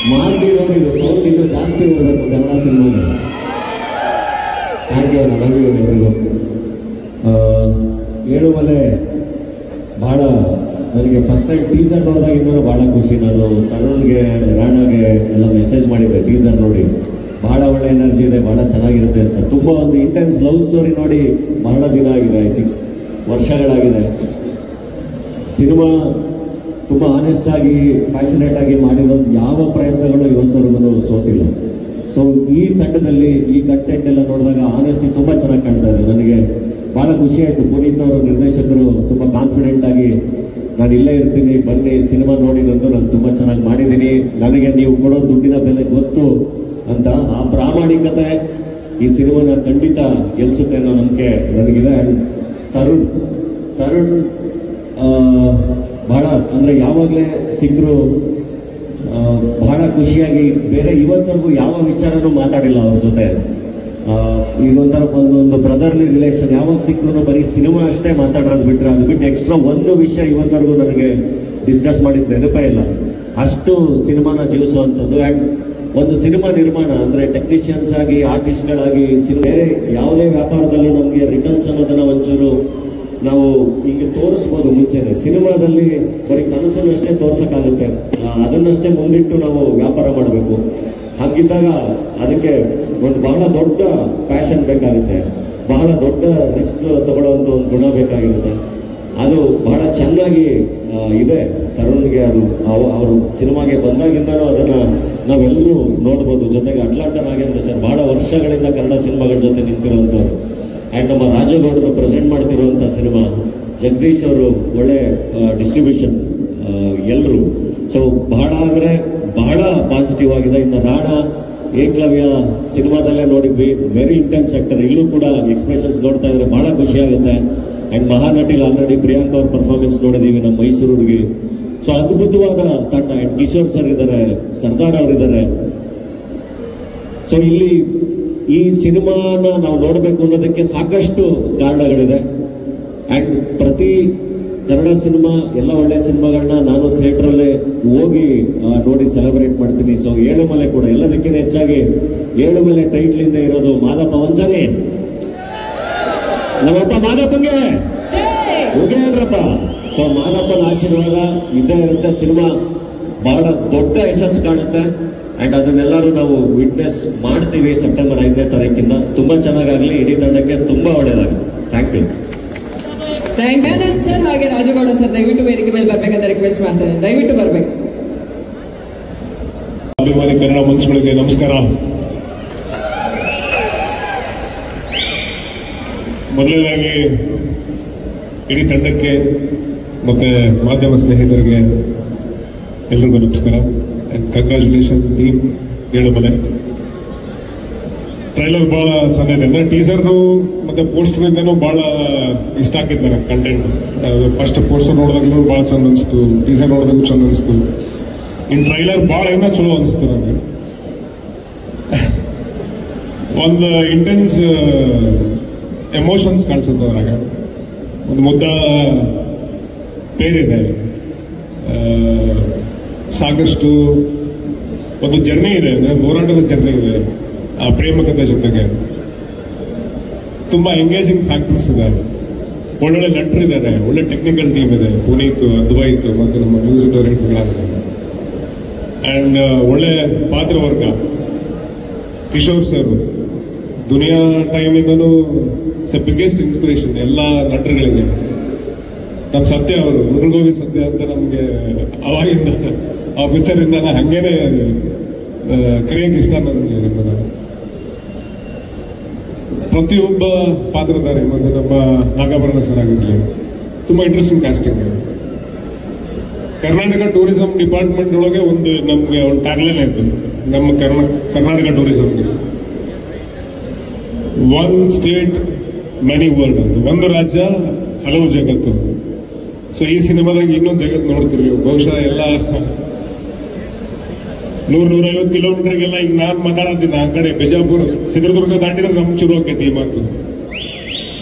ಮಾಡಿರೋದು ಸೌಂಡ್ ಇನ್ನೂ ಜಾಸ್ತಿ ಹೋಗಬೇಕು ಕನ್ನಡ ಸಿನಿಮಾಗೆ. ಥ್ಯಾಂಕ್ ಯು ಎಲ್ರಿಗೂ. ಏಳುಮಲೆ ಭಾಳ ನನಗೆ ಫಸ್ಟ್ ಟೈಮ್ ಟೀಸರ್ ನೋಡಿದಾಗಿಂದ ಭಾಳ ಖುಷಿ. ನಾನು ತರುಣ್ಗೆ ರಾಣಾಗೆ ಎಲ್ಲ ಮೆಸೇಜ್ ಮಾಡಿದ್ದೆ ಟೀಸರ್ ನೋಡಿ, ಭಾಳ ಒಳ್ಳೆ ಎನರ್ಜಿ ಇದೆ, ಭಾಳ ಚೆನ್ನಾಗಿರುತ್ತೆ ಅಂತ. ತುಂಬ ಒಂದು ಇಂಟೆನ್ಸ್ ಲವ್ ಸ್ಟೋರಿ ನೋಡಿ ಬಹಳ ದಿನ ಆಗಿದೆ, ಐ ಥಿಂಕ್ ವರ್ಷಗಳಾಗಿದೆ. ಸಿನಿಮಾ ತುಂಬ ಆನೆಸ್ಟ್ ಆಗಿ ಪ್ಯಾಷನೇಟ್ ಆಗಿ ಮಾಡಿರೋದು ಯಾವ ಪ್ರಯತ್ನಗಳು ಇವತ್ತವರೆಗೂ ಸೋತಿಲ್ಲ. ಸೊ ಈ ತಂಡದಲ್ಲಿ ಈ ಕಂಟೆಂಟ್ ಎಲ್ಲ ನೋಡಿದಾಗ ಆನೆಸ್ಟಿ ತುಂಬ ಚೆನ್ನಾಗಿ ಕಾಣ್ತಾ ಇದೆ. ನನಗೆ ಭಾಳ ಖುಷಿ ಆಯಿತು. ಪುನೀತ್ ಅವರು ನಿರ್ದೇಶಕರು ತುಂಬ ಕಾನ್ಫಿಡೆಂಟ್ ಆಗಿ ನಾನು ಇಲ್ಲೇ ಇರ್ತೀನಿ, ಬನ್ನಿ ಸಿನಿಮಾ ನೋಡಿ ನಂದು ನಾನು ತುಂಬ ಚೆನ್ನಾಗಿ ಮಾಡಿದ್ದೀನಿ, ನನಗೆ ನೀವು ಕೊಡೋ ದುಡ್ಡಿನ ಬೆಲೆ ಗೊತ್ತು ಅಂತ ಆ ಪ್ರಾಮಾಣಿಕತೆ ಈ ಸಿನಿಮಾನ ಖಂಡಿತ ಗೆಲ್ಸುತ್ತೆ ಅನ್ನೋ ನಂಬಿಕೆ ನನಗಿದೆ. ಆ್ಯಂಡ್ ತರುಣ್ ಭಾಳ ಅಂದರೆ ಯಾವಾಗಲೇ ಸಿಕ್ಕರು ಬಹಳ ಖುಷಿಯಾಗಿ, ಬೇರೆ ಇವತ್ತವರೆಗೂ ಯಾವ ವಿಚಾರನೂ ಮಾತಾಡಿಲ್ಲ ಅವ್ರ ಜೊತೆ. ಇದೊಂಥರ ಒಂದು ಬ್ರದರ್ಲಿ ರಿಲೇಷನ್. ಯಾವಾಗ ಸಿಕ್ಕರು ಬರೀ ಸಿನಿಮಾ ಅಷ್ಟೇ ಮಾತಾಡೋದು ಬಿಟ್ಟರೆ, ಅದು ಬಿಟ್ಟು ಎಕ್ಸ್ಟ್ರಾ ಒಂದು ವಿಷಯ ಇವತ್ತವರೆಗೂ ನನಗೆ ಡಿಸ್ಕಸ್ ಮಾಡಿದ ನೆನಪೇ ಇಲ್ಲ. ಅಷ್ಟು ಸಿನಿಮಾನ ಜೀವಿಸುವಂಥದ್ದು. ಆ್ಯಂಡ್ ಒಂದು ಸಿನಿಮಾ ನಿರ್ಮಾಣ ಅಂದರೆ ಟೆಕ್ನಿಷಿಯನ್ಸ್ ಆಗಿ ಆರ್ಟಿಸ್ಟ್ಗಳಾಗಿ ಬೇರೆ ಯಾವುದೇ ವ್ಯಾಪಾರದಲ್ಲೂ ನಮಗೆ ರಿಟರ್ನ್ಸ್ ಅನ್ನೋದನ್ನು ಒಂಚೂರು ನಾವು ಹೀಗೆ ತೋರಿಸ್ಬೋದು ಮುಂಚೆನೆ. ಸಿನಿಮಾದಲ್ಲಿ ಬರೀ ಕನಸನ್ನಷ್ಟೇ ತೋರ್ಸೋಕ್ಕಾಗುತ್ತೆ, ಅದನ್ನಷ್ಟೇ ಮುಂದಿಟ್ಟು ನಾವು ವ್ಯಾಪಾರ ಮಾಡಬೇಕು. ಹಾಗಿದ್ದಾಗ ಅದಕ್ಕೆ ಒಂದು ಬಹಳ ದೊಡ್ಡ ಪ್ಯಾಷನ್ ಬೇಕಾಗುತ್ತೆ, ಬಹಳ ದೊಡ್ಡ ರಿಸ್ಕ್ ತಗೊಳ್ಳೋವಂಥ ಒಂದು ಗುಣ ಬೇಕಾಗಿರುತ್ತೆ. ಅದು ಬಹಳ ಚೆನ್ನಾಗಿ ಇದೆ ತರುಣ್ಗೆ. ಅದು ಅವರು ಸಿನಿಮಾಗೆ ಬಂದಾಗಿಂದನೂ ಅದನ್ನು ನಾವೆಲ್ಲರೂ ನೋಡ್ಬೋದು. ಜೊತೆಗೆ ಅಟ್ಲಾಂಟ ನಾಗೇಂದ್ರ ಸರ್ ಬಹಳ ವರ್ಷಗಳಿಂದ ಕನ್ನಡ ಸಿನಿಮಾಗಳ ಜೊತೆ ನಿಂತಿರುವಂಥವ್ರು. ಆ್ಯಂಡ್ ನಮ್ಮ ರಾಜಗೌಡರು ಪ್ರೆಸೆಂಟ್ ಮಾಡ್ತಿರುವಂಥ ಸಿನಿಮಾ, ಜಗದೀಶ್ ಅವರು ಒಳ್ಳೆ ಡಿಸ್ಟ್ರಿಬ್ಯೂಷನ್, ಎಲ್ಲರೂ. ಸೊ ಬಹಳ ಅಂದರೆ ಬಹಳ ಪಾಸಿಟಿವ್ ಆಗಿದೆ. ಇನ್ನು ರಾಣಾ ಏಕಲವ್ಯ ಸಿನಿಮಾದಲ್ಲೇ ನೋಡಿದ್ವಿ, ವೆರಿ ಇಂಟೆನ್ಸ್ ಆಕ್ಟರ್. ಇಲ್ಲೂ ಕೂಡ ಎಕ್ಸ್ಪ್ರೆಷನ್ಸ್ ನೋಡ್ತಾ ಇದ್ರೆ ಬಹಳ ಖುಷಿ ಆಗುತ್ತೆ. ಆ್ಯಂಡ್ ಮಹಾನಟಿಲ್ ಆಲ್ರೆಡಿ ಪ್ರಿಯಾಂಕಾ ಅವ್ರ ಪರ್ಫಾರ್ಮೆನ್ಸ್ ನೋಡಿದ್ದೀವಿ, ನಮ್ಮ ಮೈಸೂರು ಹುಡುಗಿ. ಸೊ ಅದ್ಭುತವಾದ ತಂಡ. ಆ್ಯಂಡ್ ಕಿಶೋರ್ ಸರ್ ಇದ್ದಾರೆ, ಸರ್ದಾರ್ ಅವರಿದ್ದಾರೆ. ಸೊ ಇಲ್ಲಿ ಈ ಸಿನಿಮಾನ ನಾವು ನೋಡಬೇಕು ಅನ್ನೋದಕ್ಕೆ ಸಾಕಷ್ಟು ಕಾರಣಗಳಿದೆ. ಆ್ಯಂಡ್ ಪ್ರತಿ ಕನ್ನಡ ಸಿನಿಮಾ ಎಲ್ಲ ಒಳ್ಳೆ ಸಿನಿಮಾಗಳನ್ನ ನಾನು ಥಿಯೇಟ್ರಲ್ಲೇ ಹೋಗಿ ನೋಡಿ ಸೆಲೆಬ್ರೇಟ್ ಮಾಡ್ತೀನಿ. ಸೊ ಏಳುಮಲೆ ಕೂಡ ಎಲ್ಲದಕ್ಕಿಂತ ಹೆಚ್ಚಾಗಿ ಏಳುಮಲೆ ಟೈಟ್ಲಿಂದ ಇರೋದು ಮಾದಪ್ಪ. ಒಂದ್ಸರಿ ನಮ್ಮಪ್ಪ ಮಾದಪ್ಪಂಗೆ ಹೋಗೇ ಅಲ್ರಪ್ಪ. ಸೊ ಮಾದಪ್ಪನ ಆಶೀರ್ವಾದ ಇದ್ದೇ ಇರುತ್ತೆ. ಸಿನಿಮಾ ಬಹಳ ದೊಡ್ಡ ಯಶಸ್ಸು ಕಾಣುತ್ತೆ ಅಂಡ್ ಅದನ್ನೆಲ್ಲರೂ ನಾವು ವಿಟ್ನೆಸ್ ಮಾಡ್ತೀವಿ ಸೆಪ್ಟೆಂಬರ್ 5ನೇ ತಾರೀಕಿಂದ. ತುಂಬಾ ಚೆನ್ನಾಗಾಗ್ಲಿ, ಇಡೀ ತಂಡಕ್ಕೆ ತುಂಬಾ ಒಳ್ಳೇದಾಗಲಿ. Thank you. ರಂಗನಾಥ್ ಸರ್ ಹಾಗೆ ರಾಜಗೌಡ ಸರ್ ದಯವಿಟ್ಟು ವೇದಿಕೆ ಮೇಲೆ ಬರ್ಬೇಕಂತ ರಿಕ್ವೆಸ್ಟ್ ಮಾಡ್ತೇನೆ. ದಯವಿಟ್ಟು ಬರ್ಬೇಕು. ಅಭಿಮಾನಿ ಕನ್ನಡ ಮನಸ್ಸುಗಳಿಗೆ ನಮಸ್ಕಾರ. ಮೊದಲನೇದಾಗಿ ಇಡೀ ತಂಡಕ್ಕೆ ಮತ್ತೆ ಮಾಧ್ಯಮ ಸ್ನೇಹಿತರಿಗೆ ಎಲ್ರಿಗೂ ನಮಸ್ಕಾರ and congratulation team Yelumale. Trailer ಬಹಳ ಚೆನ್ನಾಗಿದೆ. ಅಂದ್ರೆ ಟೀಸರ್ದು ಮತ್ತೆ ಪೋಸ್ಟರ್ ಇಂದನೂ ಬಹಳ ಇಷ್ಟ ಆಗಿತ್ತು ನನಗೆ ಕಂಟೆಂಟ್. ಫಸ್ಟ್ ಪೋಸ್ಟರ್ ನೋಡಿದಾಗಲೂ ಬಹಳ ಚಂದ ಅನಿಸ್ತು, ಟೀಸರ್ ನೋಡಿದಾಗೂ ಚಂದ ಅನಿಸ್ತು. ಇನ್ ಟ್ರೈಲರ್ ಬಹಳ ಏನೋ ಚಲೋ ಅನಿಸ್ತು ನನಗೆ. ಒಂದು ಇಂಟೆನ್ಸ್ ಎಮೋಷನ್ಸ್ ಕಾಣಿಸುತ್ತೆ ಅದ್ರಾಗ. ಒಂದು ಮುದ್ದ ಪೇರಿದೆ, ಸಾಕಷ್ಟು ಒಂದು ಜರ್ನಿ ಇದೆ, ಅಂದ್ರೆ ಹೋರಾಟದ ಜರ್ನಿ ಇದೆ ಆ ಪ್ರೇಮ ಕಥೆ ಜೊತೆಗೆ. ತುಂಬಾ ಎಂಗೇಜಿಂಗ್ ಫ್ಯಾಕ್ಟರ್ಸ್ ಇದೆ, ಒಳ್ಳೊಳ್ಳೆ ನಟರಿದ್ದಾರೆ, ಒಳ್ಳೆ ಟೆಕ್ನಿಕಲ್ ಟೀಮ್ ಇದೆ, ಪುನೀತ್, ಅದ್ವೈತ್ ಮತ್ತು ನಮ್ಮ ಮ್ಯೂಸಿಕ್ ಡೈರೆಕ್ಟರ್ಗಳಾಗಿದೆ. ಅಂಡ್ ಒಳ್ಳೆ ಪಾತ್ರವರ್ಗ, ಕಿಶೋರ್ ಸರ್ ದುನಿಯಾ ಟೈಮಿಂದನೂ ಬಿಗ್ಗೆಸ್ಟ್ ಇನ್ಸ್ಪಿರೇಷನ್ ಎಲ್ಲ ನಟರುಗಳಿಗೆ. ನಮ್ಮ ಸತ್ಯ ಅವರು ಮುರುಗೋವಿ ಸತ್ಯ ಅಂತ ನಮಗೆ ಅವಾಗಿಂದ ಆ ಪಿಕ್ಚರಿಂದ ಹಂಗೇನೆ ಕರೆಯಕ್ಕೆ ಇಷ್ಟ ನನಗೆ. ನಿಮ್ಮನ್ನ ಪ್ರತಿಯೊಬ್ಬ ಪಾತ್ರಧಾರಿ ಮತ್ತೆ ನಮ್ಮ ನಾಗಾಭರಣ ಸರ್ ಆಗಿರಲಿ ತುಂಬಾ interesting casting. Karnataka tourism department ಒಳಗೆ ನಮ್ಗೆ ಒಂದು ಟ್ಯಾಗ್ಲೈನ್ ಆಯ್ತು ನಮ್ಮ ಕರ್ನಾಟಕ ಟೂರಿಸಂಗೆ, ಒನ್ ಸ್ಟೇಟ್ ಮೆನಿ ವರ್ಲ್ಡ್ ಅಂತ, ಒಂದು ರಾಜ್ಯ ಹಲವು ಜಗತ್ತು. ಸೊ ಈ ಸಿನಿಮಾದಾಗ ಇನ್ನೊಂದು ಜಗತ್ತು ನೋಡ್ತೀರಿ ಬಹುಶಃ ಎಲ್ಲ 100-150 ಕಿಲೋಮೀಟರ್ಗೆಲ್ಲ ಈಗ ನಾನು ಮಾತಾಡತ್ತೀನಿ. ಆ ಕಡೆ ಬಿಜಾಪುರ ಚಿತ್ರದುರ್ಗ ದಾಟಿದ್ರೆ ನಮ್ ಶುರು ಆಕೈತಿ ಈ ಮಾತು.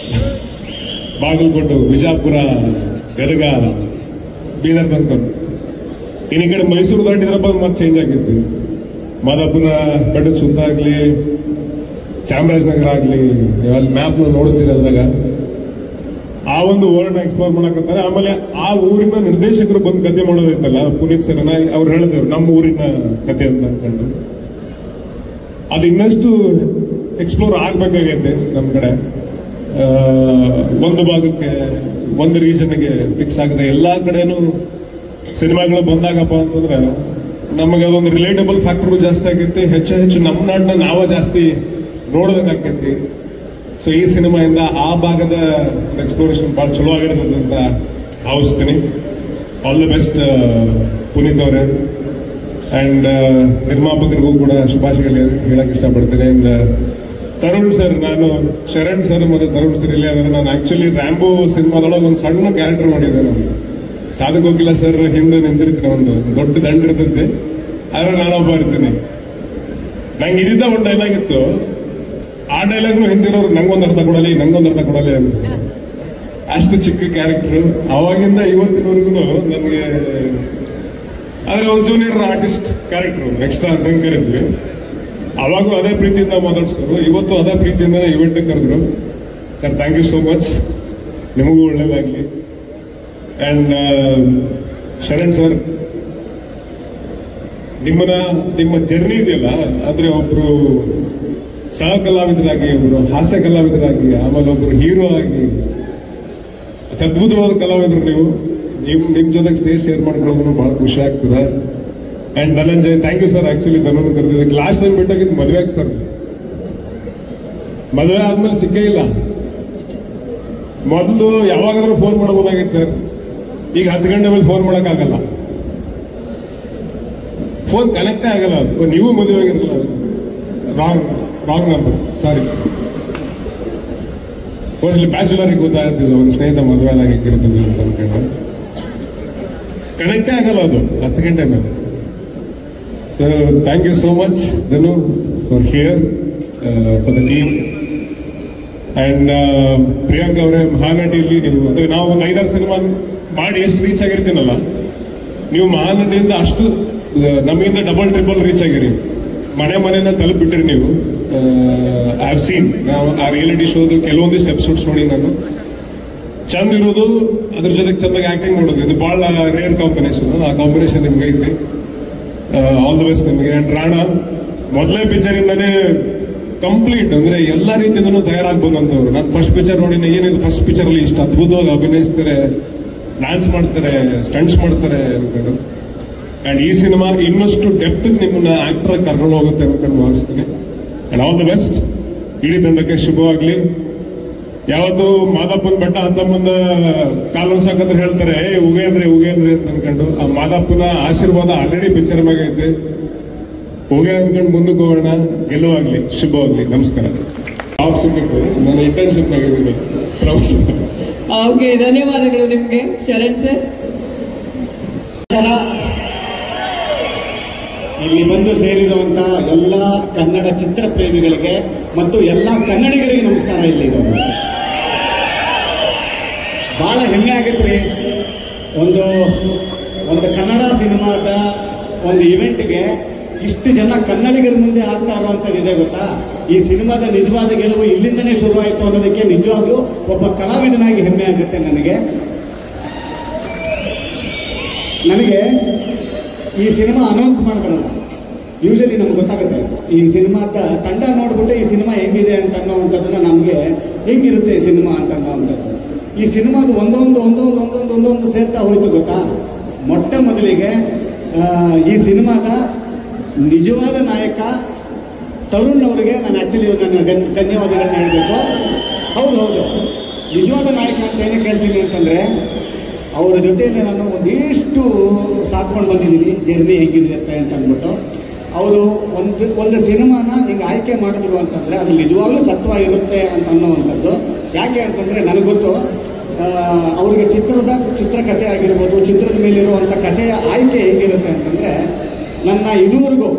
ಬಾಗಲಕೋಟೆ, ಬಿಜಾಪುರ, ಗದಗ, ಬೀದರ್ ತನಕ. ಇನ್ನು ಈ ಕಡೆ ಮೈಸೂರು ದಾಟಿದ್ರಪ್ಪ ಮತ್ತೆ ಚೇಂಜ್ ಆಗಿತ್ತು. ಮಾದಾಪುರ ಬೆಟ್ಟದ ಸುತ್ತ ಆಗ್ಲಿ, ಚಾಮರಾಜನಗರ ಆಗ್ಲಿ, ಅಲ್ಲಿ ಮ್ಯಾಪ್ ನೋಡ್ತಿರೋದ್ರಾಗ ಆ ಒಂದು ವರ್ಲ್ಡ್ ಎಕ್ಸ್ಪ್ಲೋರ್ ಮಾಡಕತ್ತಾರೆ. ಆಮೇಲೆ ಆ ಊರಿನ ನಿರ್ದೇಶಕರು ಬಂದು ಕತೆ ಮಾಡೋದೈತಲ್ಲ, ಪುನೀತ್ ಸರ್ನ ಅವ್ರು ಹೇಳಿದ್ರು ನಮ್ಮ ಊರಿನ ಕತೆ ಅಂತ ಅನ್ಕೊಂಡು. ಅದು ಇನ್ನಷ್ಟು ಎಕ್ಸ್ಪ್ಲೋರ್ ಆಗ್ಬೇಕಾಗೈತೆ ನಮ್ಮ ಕಡೆ. ಒಂದು ಭಾಗಕ್ಕೆ, ಒಂದು ರೀಜನ್ಗೆ ಫಿಕ್ಸ್ ಆಗದೆ ಎಲ್ಲಾ ಕಡೆನೂ ಸಿನಿಮಾಗಳು ಬಂದಾಗಪ್ಪ ಅಂತಂದ್ರೆ ನಮಗೆ ಅದೊಂದು ರಿಲೇಟಬಲ್ ಫ್ಯಾಕ್ಟರ್ ಜಾಸ್ತಿ ಆಗೈತಿ. ಹೆಚ್ಚು ನಮ್ಮ ನಾಡನ್ನ ನಾವ ಜಾಸ್ತಿ ನೋಡೋದಕ್ಕಾಕೈತಿ. ಸೊ ಈ ಸಿನಿಮಾಯಿಂದ ಆ ಭಾಗದ ಎಕ್ಸ್ಪ್ಲೋರೇಷನ್ ಭಾಳ ಚಲೋ ಆಗಿರ್ತದೆ ಅಂತ ಭಾವಿಸ್ತೀನಿ. ಆಲ್ ದಿ ಬೆಸ್ಟ್ ಪುನೀತ್ ಅವರೇ. ಅಂಡ್ ನಿರ್ಮಾಪಕರಿಗೂ ಕೂಡ ಶುಭಾಶಯಗಳು ಹೇಳಕ್ ಇಷ್ಟಪಡ್ತೇನೆ. ಅಂಡ್ ತರುಣ್ ಸರ್, ನಾನು ಶರಣ್ ಸರ್ ಮತ್ತೆ ತರುಣ್ ಸರ್ ಇಲ್ಲಿ ಆದರೆ ನಾನು ಆಕ್ಚುಲಿ ರ್ಯಾಂಬೋ ಸಿನಿಮಾದೊಳಗೆ ಒಂದು ಸಣ್ಣ ಕ್ಯಾರೆಕ್ಟರ್ ಮಾಡಿದ್ದೆ. ನಾನು ಸಾಧಕ್ ಹೋಗಿಲ್ಲ ಸರ್ ಹಿಂದೆ ನಿಂತಿರ್ತೀನಿ, ಒಂದು ದೊಡ್ಡ ದಂಡ ಇರ್ತೈತೆ, ಆದ್ರೆ ನಾನೊಬ್ಬ ಇರ್ತೀನಿ. ನಂಗೆ ಇದ್ದಿದ್ದ ಒಂದು ಡೈಲಾಗ್ ಇತ್ತು, ಆ ಡೈಲಾಗ್ನು ಹಿಂದಿರೋರು ನಂಗೊಂದು ಅರ್ಥ ಕೊಡಲಿ ಅಂತ. ಅಷ್ಟು ಚಿಕ್ಕ ಕ್ಯಾರೆಕ್ಟರ್. ಅವಾಗಿಂದ ಇವತ್ತಿನವರೆಗೂ ನನಗೆ, ಆದ್ರೆ ಒಂದು ಜೂನಿಯರ್ ಆರ್ಟಿಸ್ಟ್ ಕ್ಯಾರೆಕ್ಟರ್ ಎಕ್ಸ್ಟ್ರಾ ಅಂತ ಕರೆದ್ವಿ. ಅವಾಗೂ ಅದೇ ಪ್ರೀತಿಯಿಂದ ಮಾತಾಡ್ಸೋರು, ಇವತ್ತು ಅದೇ ಪ್ರೀತಿಯಿಂದ ಇವೆಂಟ್ ಕರೆದ್ರು. Sir thank you so much, ನಿಮಗೂ ಒಳ್ಳೇದಾಗ್ಲಿ. ಅಂಡ್ ಶರಣ್ ಸರ್, ನಿಮ್ಮ ಜರ್ನಿ ಇದೆಯಲ್ಲ, ಆದ್ರೆ ಒಬ್ರು ಸಹ ಕಲಾವಿದರಾಗಿ, ಒಬ್ರು ಹಾಸ್ಯ ಕಲಾವಿದರಾಗಿ, ಆಮೇಲೆ ಒಬ್ರು ಹೀರೋ ಆಗಿ ಅದ್ಭುತವಾದ ಕಲಾವಿದರು ನಿಮ್ ಜೊತೆಗೆ ಸ್ಟೇಜ್ ಶೇರ್ ಮಾಡ್ಕೊಳ್ಳೋದು ಬಹಳ ಖುಷಿ ಆಗ್ತದೆ. And Dhananjay, thank you sir. Actually ಧನನ್ ಕರೆದಿದ್ದಕ್ಕೆ ಲಾಸ್ಟ್ ಟೈಮ್ ಬಿಟ್ಟಾಗಿದ್ದು ಮದುವೆಗೆ ಸರ್. ಮದುವೆ ಆದ್ಮೇಲೆ ಸಿಕ್ಕೇ ಇಲ್ಲ. ಮೊದಲು ಯಾವಾಗಾದ್ರೂ ಫೋನ್ ಮಾಡಬಹುದಾಗಿತ್ತು ಸರ್, ಈಗ 10 ಗಂಟೆ ಮೇಲೆ ಫೋನ್ ಮಾಡೋಕ್ಕಾಗಲ್ಲ, ಫೋನ್ ಕನೆಕ್ಟೇ ಆಗಲ್ಲ. ನೀವು ಮದುವೆ ಆಗಿರಲ್ಲ, ರಾಂಗ್ ನಂಬರ್, ಸಾರಿ. ಮೋಸ್ಟ್ಲಿ ಬ್ಯಾಚುಲರಿಗೆ ಗೊತ್ತಾಗ್ತಿದೆ ಒಂದು ಸ್ನೇಹಿತ ಮದುವೆ ಆಗಿರ್ತದೆ ಅಂತ ಅನ್ಕೊಂಡು ಕನೆಕ್ಟೇ ಆಗಲ್ಲ ಅದು 10 ಗಂಟೆ ಮೇಲೆ. So thank you so much Dhanu for here for the team. And Priyank ಅವರೇ, ಮಹಾನಟಿಯಲ್ಲಿ ನೀವು ನಾವು ಒಂದು 5-6 ಸಿನಿಮಾ ಮಾಡಿ ಎಷ್ಟು ರೀಚ್ ಆಗಿರ್ತೀನಲ್ಲ, ನೀವು ಮಹಾನಟಿಯಿಂದ ಅಷ್ಟು ನಮ್ಮಿಂದ ಡಬಲ್ ಟ್ರಿಬಲ್ ರೀಚ್ ಆಗಿರಿ. ಮನೆನ ತಲುಪಿಬಿಟ್ರಿ ನೀವು. ಐ ಹ್ಯಾವ್ ಸೀನ್, ನಾವು ಆ ರಿಯಾಲಿಟಿ ಶೋದು ಕೆಲವೊಂದಿಷ್ಟು ಎಪಿಸೋಡ್ಸ್ ನೋಡಿ ನಾನು. ಚಂದ ಇರೋದು, ಅದ್ರ ಜೊತೆಗೆ ಚಂದಾಗಿ ಆಕ್ಟಿಂಗ್ ಮಾಡೋದು, ಇದು ಭಾಳ ರೇರ್ ಕಾಂಬಿನೇಷನ್. ಆ ಕಾಂಬಿನೇಷನ್ ನಿಮ್ಗೆ ಐತಿ. ಆಲ್ ದ ಬೆಸ್ಟ್ ನಿಮಗೆ. ಅಂಡ್ ರಾಣಾ ಮೊದಲೇ ಪಿಕ್ಚರಿಂದನೇ ಕಂಪ್ಲೀಟ್ ಅಂದ್ರೆ ಎಲ್ಲ ರೀತಿಯೂ ತಯಾರಾಗ್ಬೋದಂತವ್ರು. ನಾನು ಫಸ್ಟ್ ಪಿಕ್ಚರ್ ನೋಡಿ ಏನಿದು ಫಸ್ಟ್ ಪಿಕ್ಚರ್ ಅಲ್ಲಿ ಇಷ್ಟು ಅದ್ಭುತವಾಗಿ ಅಭಿನಯಿಸ್ತಾರೆ, ಡ್ಯಾನ್ಸ್ ಮಾಡ್ತಾರೆ, ಸ್ಟಂಟ್ಸ್ ಮಾಡ್ತಾರೆ ಅನ್ಕೊಂಡು. ಅಂಡ್ ಈ ಸಿನಿಮಾ ಇನ್ನಷ್ಟು ಡೆಪ್ತ್ ನಿಮ್ಮನ್ನ ಆಕ್ಟರ್ ಕರ್ಕೊಂಡು ಹೋಗುತ್ತೆ ಅನ್ಕೊಂಡು ಭಾವಿಸ್ತೀನಿ. And all the best. ಇಡೀ ತಂಡಕ್ಕೆ ಶುಭವಾಗ್ಲಿ. ಯಾವತ್ತು ಮಾದಪ್ಪನ ಬೆಟ್ಟ ಅಂತ ಮುಂದೆ ಕಾಲೊಂದ್ಸಾಕಂದ್ರೆ ಹೇಳ್ತಾರೆ ಉಗೆ ಅಂದ್ರೆ ಅಂತ ಅನ್ಕೊಂಡು, ಆ ಮಾದಪ್ಪನ ಆಶೀರ್ವಾದ ಆಲ್ರೆಡಿ ಪಿಕ್ಚರ್ ಮ್ಯಾಗ ಐತೆ. ಹೋಗಿ ಅನ್ಕೊಂಡು ಮುಂದಕ್ಕೆ ಹೋಗೋಣ. ಗೆಲುವಾಗ್ಲಿ, ಶುಭವಾಗ್ಲಿ. ನಮಸ್ಕಾರ. ಜಾಬ್ ಸಿಗಬೇಕು, ನಾನು ಇಂಟರ್ನ್ಶಿಪ್ ಆಗಿದ್ದೀನಿ ಪ್ರೊಫೆಷನ್. ಓಕೆ, ಧನ್ಯವಾದಗಳು ನಿಮ್ಗೆ ಶರಣ್ ಸರ್. ಇಲ್ಲಿ ಬಂದು ಸೇರಿರುವಂತ ಎಲ್ಲ ಕನ್ನಡ ಚಿತ್ರ ಪ್ರೇಮಿಗಳಿಗೆ ಮತ್ತು ಎಲ್ಲ ಕನ್ನಡಿಗರಿಗೆ ನಮಸ್ಕಾರ. ಇಲ್ಲಿರೋದು ಬಹಳ ಹೆಮ್ಮೆ ಆಗೈತ್ರಿ. ಒಂದು ಕನ್ನಡ ಸಿನಿಮಾದ ಒಂದು ಇವೆಂಟ್ಗೆ ಇಷ್ಟು ಜನ ಕನ್ನಡಿಗರ ಮುಂದೆ ಆಗ್ತಾ ಇರುವಂಥದ್ದಿದೆ ಗೊತ್ತಾ. ಈ ಸಿನಿಮಾದ ನಿಜವಾದ ಗೆಲುವು ಇಲ್ಲಿಂದನೇ ಶುರುವಾಯಿತು ಅನ್ನೋದಕ್ಕೆ ನಿಜವಾಗ್ಲೂ ಒಬ್ಬ ಕಲಾವಿದನಾಗಿ ಹೆಮ್ಮೆ ಆಗುತ್ತೆ ನನಗೆ. ಈ ಸಿನಿಮಾ ಅನೌನ್ಸ್ ಮಾಡಿದ್ರಲ್ಲ, ಯೂಶಲಿ ನಮ್ಗೆ ಗೊತ್ತಾಗುತ್ತೆ ಈ ಸಿನಿಮಾದ ತಂಡ ನೋಡ್ಬಿಟ್ಟು ಈ ಸಿನಿಮಾ ಹೆಂಗಿದೆ ಅಂತ ಅನ್ನೋವಂಥದ್ದನ್ನ ನಮಗೆ ಹೆಂಗಿರುತ್ತೆ ಈ ಸಿನಿಮಾ ಅಂತ ಅನ್ನೋವಂಥದ್ದು. ಈ ಸಿನಿಮಾದ ಒಂದೊಂದು ಸೇರ್ತಾ ಹೋಯ್ತು ಗೊತ್ತಾ. ಮೊಟ್ಟ ಮೊದಲಿಗೆ ಈ ಸಿನಿಮಾದ ನಿಜವಾದ ನಾಯಕ ತರುಣ್ ಅವರಿಗೆ ನಾನು ಆ್ಯಕ್ಚುಲಿ ನನ್ನ ಧನ್ಯವಾದಗಳನ್ನ ಹೇಳಬೇಕು. ಹೌದು, ನಿಜವಾದ ನಾಯಕ ಅಂತ ಏನಕ್ಕೆ ಹೇಳ್ತೀನಿ ಅಂತಂದರೆ, ಅವರ ಜೊತೆಯಲ್ಲಿ ನಾನು ಒಂದಿಷ್ಟು ಸಾಕ್ಕೊಂಡು ಬಂದಿದ್ದೀನಿ ಜರ್ನಿ ಹೇಗಿರುತ್ತೆ ಅಂತ ಅಂದ್ಬಿಟ್ಟು. ಅವರು ಒಂದು ಸಿನಿಮಾನ ಹಿಂಗೆ ಆಯ್ಕೆ ಮಾಡಿದ್ರು ಅಂತಂದರೆ ಅದು ನಿಜವಾಗ್ಲೂ ಸತ್ವ ಇರುತ್ತೆ ಅಂತ ಅನ್ನೋವಂಥದ್ದು. ಯಾಕೆ ಅಂತಂದರೆ ನನಗೆ ಗೊತ್ತು ಅವ್ರಿಗೆ ಚಿತ್ರಕಥೆ ಆಗಿರ್ಬೋದು, ಚಿತ್ರದ ಮೇಲಿರುವಂಥ ಕಥೆಯ ಆಯ್ಕೆ ಹೇಗಿರುತ್ತೆ ಅಂತಂದರೆ, ನನ್ನ ಇದುವರೆಗೂ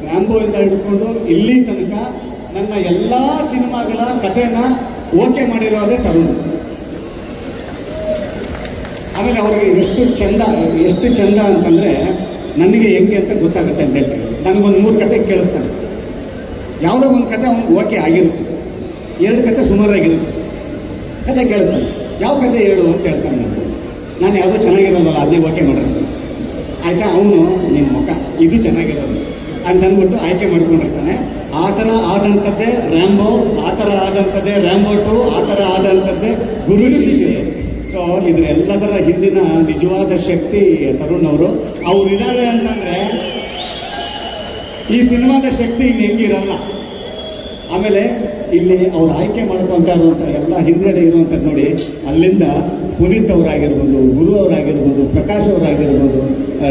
ರ್ಯಾಂಬೋಯಿಂದ ಹಿಡ್ಕೊಂಡು ಇಲ್ಲಿ ತನಕ ನನ್ನ ಎಲ್ಲ ಸಿನಿಮಾಗಳ ಕಥೆನ ಓಕೆ ಮಾಡಿರೋದೇ ತರುಣ್. ಆಮೇಲೆ ಅವ್ರಿಗೆ ಎಷ್ಟು ಚಂದ ಅಂತಂದರೆ ನನಗೆ ಹೆಂಗೆ ಅಂತ ಗೊತ್ತಾಗುತ್ತೆ ಅಂತ ಹೇಳ್ತಾರೆ. ನನಗೊಂದು 3 ಕತೆ ಕೇಳಿಸ್ತಾನೆ. ಯಾವುದೋ ಒಂದು ಕತೆ ಅವ್ನಿಗೆ ಓಕೆ ಆಗಿರುತ್ತೆ, 2 ಕತೆ ಸುಮಾರಾಗಿರುತ್ತೆ. ಕತೆ ಕೇಳಿಸ್ತಾನೆ, ಯಾವ ಕತೆ ಹೇಳು ಅಂತ ಹೇಳ್ತಾನೆ. ನಾನು ಯಾವುದೋ ಚೆನ್ನಾಗಿರೋದಲ್ಲ ಅದನ್ನೇ ಓಕೆ ಮಾಡಿರ್ತಾನೆ. ಆಯಿತಾ, ಅವನು ನಿಮ್ಮ ಮುಖ ಇದು ಚೆನ್ನಾಗಿರೋದು ಅಂತ ಅಂದ್ಬಿಟ್ಟು ಆಯ್ಕೆ ಮಾಡ್ಕೊಂಡಿರ್ತಾನೆ. ಆ ಥರ ಆದಂಥದ್ದೇ ರ್ಯಾಂಬೋ, ಆ ಥರ ಆದಂಥದ್ದೇ ರ್ಯಾಂಬೋ 2, ಆ ಥರ ಆದಂಥದ್ದೇ ಗುರು ಶಿಷ್ಯ. ಸೊ ಇದರೆಲ್ಲದರ ಹಿಂದಿನ ನಿಜವಾದ ಶಕ್ತಿ ತರುಣ್ ಅವರು ಇದ್ದಾರೆ ಅಂತಂದರೆ ಈ ಸಿನಿಮಾದ ಶಕ್ತಿ ಇನ್ನು ಹೆಂಗಿರಲ್ಲ. ಆಮೇಲೆ ಇಲ್ಲಿ ಅವ್ರು ಆಯ್ಕೆ ಮಾಡ್ಕೊತಾ ಇರುವಂಥ ಎಲ್ಲ ಹಿಂದ್ಗಡೆ ಇರುವಂಥದ್ದು ನೋಡಿ, ಅಲ್ಲಿಂದ ಪುನೀತ್ ಅವರಾಗಿರ್ಬೋದು, ಗುರು ಅವರಾಗಿರ್ಬೋದು, ಪ್ರಕಾಶ್ ಅವರಾಗಿರ್ಬೋದು,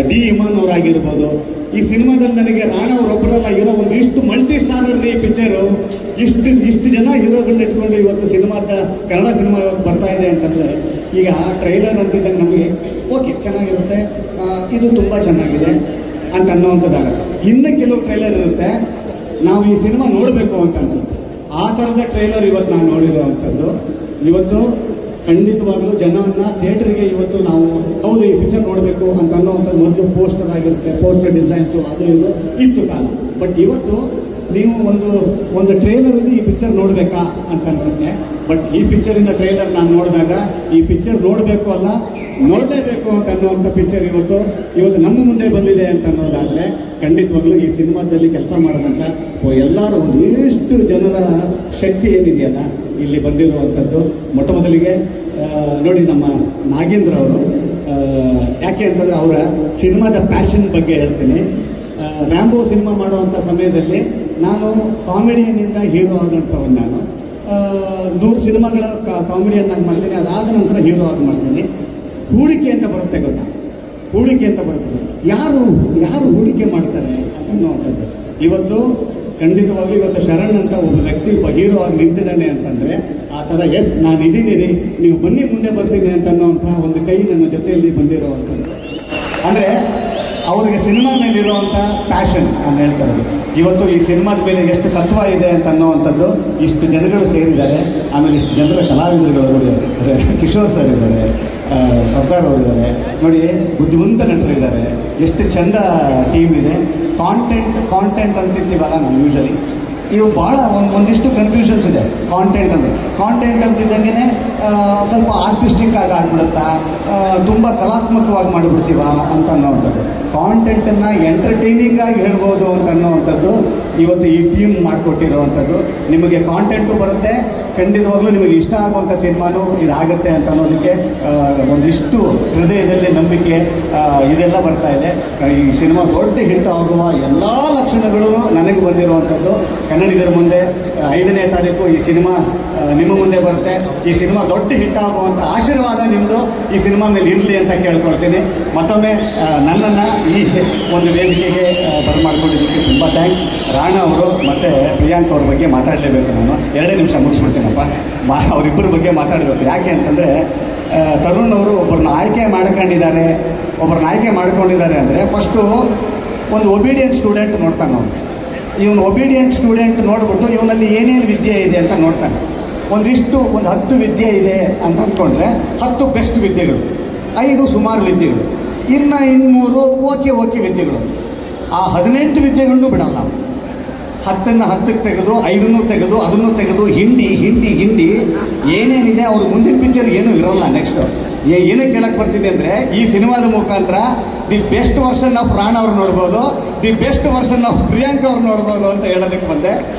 ಡಿ ಇಮಾನ್ ಅವರಾಗಿರ್ಬೋದು. ಈ ಸಿನಿಮಾದಲ್ಲಿ ನನಗೆ ರಾಣಾ ಅವರೊಬ್ಬರಲ್ಲ ಇರೋ ಒಂದಿಷ್ಟು ಮಲ್ಟಿ ಸ್ಟಾರರ್ ಈ ಪಿಕ್ಚರು. ಇಷ್ಟು ಜನ ಹೀರೋಗಳನ್ನ ಇಟ್ಕೊಂಡು ಇವತ್ತು ಕನ್ನಡ ಸಿನಿಮಾ ಬರ್ತಾ ಇದೆ ಅಂತಂದರೆ, ಈಗ ಟ್ರೈಲರ್ ಅಂತಿದ್ದಂಗೆ ನಮಗೆ ಓಕೆ ಚೆನ್ನಾಗಿರುತ್ತೆ, ಇದು ತುಂಬ ಚೆನ್ನಾಗಿದೆ ಅಂತ ಅನ್ನೋವಂಥದ್ದಾಗಲ್ಲ. ಇನ್ನು ಕೆಲವು ಟ್ರೈಲರ್ ಇರುತ್ತೆ ನಾವು ಈ ಸಿನಿಮಾ ನೋಡಬೇಕು ಅಂತ ಅನ್ಸುತ್ತೆ. ಆ ಥರದ ಟ್ರೈಲರ್ ಇವತ್ತು ನಾನು ನೋಡಿರುವಂಥದ್ದು. ಇವತ್ತು ಖಂಡಿತವಾಗ್ಲೂ ಜನವನ್ನ ಥಿಯೇಟರ್ಗೆ ಇವತ್ತು ನಾವು ಹೌದು ಈ ಪಿಕ್ಚರ್ ನೋಡಬೇಕು ಅಂತ ಅನ್ನೋವಂಥದ್ದು ಮೊದಲು ಪೋಸ್ಟರ್ ಆಗಿರುತ್ತೆ, ಪೋಸ್ಟರ್ ಡಿಸೈನ್ಸು ಅದು ಇದು ಇತ್ತು ಕಾಲ. ಬಟ್ ಇವತ್ತು ನೀವು ಒಂದು ಟ್ರೈಲರಲ್ಲಿ ಈ ಪಿಕ್ಚರ್ ನೋಡಬೇಕಾ ಅಂತ ಅನ್ಸುತ್ತೆ. ಬಟ್ ಈ ಪಿಕ್ಚರಿನ ಟ್ರೈಲರ್ ನಾನು ನೋಡಿದಾಗ ಈ ಪಿಕ್ಚರ್ ನೋಡಬೇಕು ಅಲ್ಲ ನೋಡಲೇಬೇಕು ಅಂತ ಅನ್ನುವಂಥ ಪಿಕ್ಚರ್ ಇವತ್ತು ನಮ್ಮ ಮುಂದೆ ಬಂದಿದೆ ಅಂತ ಅನ್ನೋದಾದರೆ ಖಂಡಿತವಾಗ್ಲೂ ಈ ಸಿನಿಮಾದಲ್ಲಿ ಕೆಲಸ ಮಾಡೋದಂತ ಎಲ್ಲರೂ ಒಂದಿಷ್ಟು ಜನರ ಶಕ್ತಿ ಏನಿದೆಯಲ್ಲ ಇಲ್ಲಿ ಬಂದಿರುವಂಥದ್ದು. ಮೊಟ್ಟ ಮೊದಲಿಗೆ ನೋಡಿ ನಮ್ಮ ನಾಗೇಂದ್ರ ಅವರು, ಯಾಕೆ ಅಂತಂದರೆ ಅವರ ಸಿನಿಮಾದ ಪ್ಯಾಷನ್ ಬಗ್ಗೆ ಹೇಳ್ತೀನಿ. ರ್ಯಾಂಬೋ ಸಿನಿಮಾ ಮಾಡುವಂಥ ಸಮಯದಲ್ಲಿ ನಾನು ಕಾಮಿಡಿಯನ್ನಿಂದ ಹೀರೋ ಆದಂಥವನು. ನಾನು 100 ಸಿನಿಮಾಗಳ ಕಾಮಿಡಿಯನ್ನಾಗಿ ಮಾಡ್ತೀನಿ, ಅದಾದ ನಂತರ ಹೀರೋ ಆಗಿ ಮಾಡ್ತೀನಿ. ಹೂಡಿಕೆ ಅಂತ ಬರುತ್ತೆ ಗೊತ್ತಾ, ಹೂಡಿಕೆ ಅಂತ ಬರ್ತದೆ. ಯಾರು ಹೂಡಿಕೆ ಮಾಡ್ತಾರೆ ಅಂತ ಅನ್ನೋವಂಥದ್ದು. ಇವತ್ತು ಖಂಡಿತವಾಗ್ಲೂ ಇವತ್ತು ಶರಣ್ ಅಂತ ಒಬ್ಬ ವ್ಯಕ್ತಿ ಹೀರೋ ಆಗಿ ನಿಂತಿದ್ದಾನೆ ಅಂತಂದರೆ ಆ ಥರ ಎಸ್ ನಾನು ಇದ್ದೀನಿ, ನೀವು ಬನ್ನಿ ಮುಂದೆ ಬರ್ತೀನಿ ಅಂತ ಅನ್ನೋವಂತಹ ಒಂದು ಕೈ ನನ್ನ ಜೊತೆಯಲ್ಲಿ ಬಂದಿರೋವಂಥದ್ದು. ಅಂದರೆ ಅವರಿಗೆ ಸಿನಿಮಾ ಮೇಲಿರುವಂಥ ಪ್ಯಾಷನ್ ನಾನು ಹೇಳ್ತಾ ಇದ್ದೀನಿ. ಇವತ್ತು ಈ ಸಿನಿಮಾದ ಮೇಲೆ ಎಷ್ಟು ಸತ್ವ ಇದೆ ಅಂತ ಅನ್ನೋವಂಥದ್ದು ಇಷ್ಟು ಜನಗಳು ಸೇರಿದ್ದಾರೆ. ಆಮೇಲೆ ಇಷ್ಟು ಜನರ ಕಲಾವಿದರುಗಳು ಇದ್ದಾರೆ, ಕಿಶೋರ್ ಸರ್ ಇದ್ದಾರೆ, ಸರ್ದಾರ್ ಅವರು ಇದ್ದಾರೆ, ನೋಡಿ ಬುದ್ಧಿವಂತ ನಟರಿದ್ದಾರೆ, ಎಷ್ಟು ಚಂದ ಟೀಮ್ ಇದೆ. ಕಾಂಟೆಂಟ್ ಅಂತಿರ್ತೀವಲ್ಲ ನಾವು ಯೂಶಲಿ, ಇವು ಭಾಳ ಒಂದಿಷ್ಟು ಕನ್ಫ್ಯೂಷನ್ಸ್ ಇದೆ. ಕಾಂಟೆಂಟ್ ಅಂತಿದ್ದಂಗೆ ಸ್ವಲ್ಪ ಆರ್ಟಿಸ್ಟಿಕ್ ಆಗಿ ಆಗ್ಬಿಡುತ್ತಾ, ತುಂಬ ಕಲಾತ್ಮಕವಾಗಿ ಮಾಡಿಬಿಡ್ತೀವ ಅಂತ ಅನ್ನೋವಂಥದ್ದು. ಕಾಂಟೆಂಟನ್ನು ಎಂಟರ್ಟೈನಿಂಗ್ ಆಗಿ ಹೇಳ್ಬೋದು ಅಂತ ಅನ್ನೋವಂಥದ್ದು ಇವತ್ತು ಈ ಟೀಮ್ ಮಾಡಿಕೊಟ್ಟಿರೋವಂಥದ್ದು. ನಿಮಗೆ ಕಾಂಟೆಂಟು ಬರುತ್ತೆ, ಖಂಡಿತವಾಗ್ಲೂ ನಿಮಗೆ ಇಷ್ಟ ಆಗುವಂಥ ಸಿನಿಮಾನು ಇದಾಗುತ್ತೆ ಅಂತ ಅನ್ನೋದಕ್ಕೆ ಒಂದಿಷ್ಟು ಹೃದಯದಲ್ಲಿ ನಂಬಿಕೆ ಇದೆಲ್ಲ ಬರ್ತಾ ಇದೆ. ಈ ಸಿನಿಮಾ ದೊಡ್ಡ ಹಿಟ್ ಆಗುವ ಎಲ್ಲ ಲಕ್ಷಣಗಳು ನನಗೆ ಬಂದಿರುವಂಥದ್ದು. ಕನ್ನಡಿಗರ ಮುಂದೆ 5ನೇ ತಾರೀಕು ಈ ಸಿನಿಮಾ ನಿಮ್ಮ ಮುಂದೆ ಬರುತ್ತೆ. ಈ ಸಿನಿಮಾ ದೊಡ್ಡ ಹಿಟ್ ಆಗುವಂಥ ಆಶೀರ್ವಾದ ನಿಮ್ಮದು ಈ ಸಿನಿಮಾ ಮೇಲೆ ಇರಲಿ ಅಂತ ಕೇಳ್ಕೊಳ್ತೀನಿ. ಮತ್ತೊಮ್ಮೆ ನನ್ನನ್ನು ಈ ಒಂದು ವೇದಿಕೆಗೆ ಬರಮಾಡ್ಕೊಂಡಿದ್ದಕ್ಕೆ ತುಂಬ ಥ್ಯಾಂಕ್ಸ್. ರಾಣಾ ಅವರು ಮತ್ತು ಪ್ರಿಯಾಂಕ್ ಅವ್ರ ಬಗ್ಗೆ ಮಾತಾಡಲೇಬೇಕು. ನಾನು 2 ನಿಮಿಷ ಮುಗಿಸ್ಬಿಡ್ತೀನಪ್ಪ. ಅವರಿಬ್ಬರ ಬಗ್ಗೆ ಮಾತಾಡಬೇಕು. ಯಾಕೆ ಅಂತಂದರೆ ತರುಣ್ ಅವರು ಒಬ್ಬರನ್ನ ಆಯ್ಕೆ ಮಾಡ್ಕೊಂಡಿದ್ದಾರೆ ಅಂದರೆ ಫಸ್ಟು ಒಂದು ಒಬೀಡಿಯಂಟ್ ಸ್ಟೂಡೆಂಟ್ ನೋಡ್ತಾನೆ ಅವನು. ಇವನು ಒಬೀಡಿಯಂಟ್ ಸ್ಟೂಡೆಂಟ್ ನೋಡ್ಬಿಟ್ಟು ಇವನಲ್ಲಿ ಏನೇನು ವಿದ್ಯೆ ಇದೆ ಅಂತ ನೋಡ್ತಾನೆ. ಒಂದು 10 ವಿದ್ಯೆ ಇದೆ ಅಂತ ಅಂದ್ಕೊಂಡ್ರೆ 10 ಬೆಸ್ಟ್ ವಿದ್ಯೆಗಳು, 5 ಸುಮಾರು ವಿದ್ಯೆಗಳು, ಇನ್ನು 3 ಓಕೆ ವಿದ್ಯೆಗಳು. ಆ 18 ವಿದ್ಯೆಗಳನ್ನು ಬಿಡಲ್ಲ. 10ನ್ನು 10ಕ್ಕೆ ತೆಗೆದು 5ನ್ನು ತೆಗೆದು ಅದನ್ನು ತೆಗೆದು ಹಿಂಡಿ ಏನೇನಿದೆ ಅವ್ರ ಮುಂದಿನ ಪಿಕ್ಚರ್ ಏನೂ ಇರೋಲ್ಲ. ನೆಕ್ಸ್ಟ್ ಏನಕ್ಕೆ ಕೇಳಕ್ಕೆ ಬರ್ತೀನಿ ಅಂದರೆ, ಈ ಸಿನಿಮಾದ ಮುಖಾಂತರ the best version of Rana ಅವ್ರು ನೋಡ್ಬೋದು, the best version of Priyanka ಅವ್ರು ನೋಡ್ಬೋದು ಅಂತ ಹೇಳೋದಕ್ಕೆ ಬಂದೆ.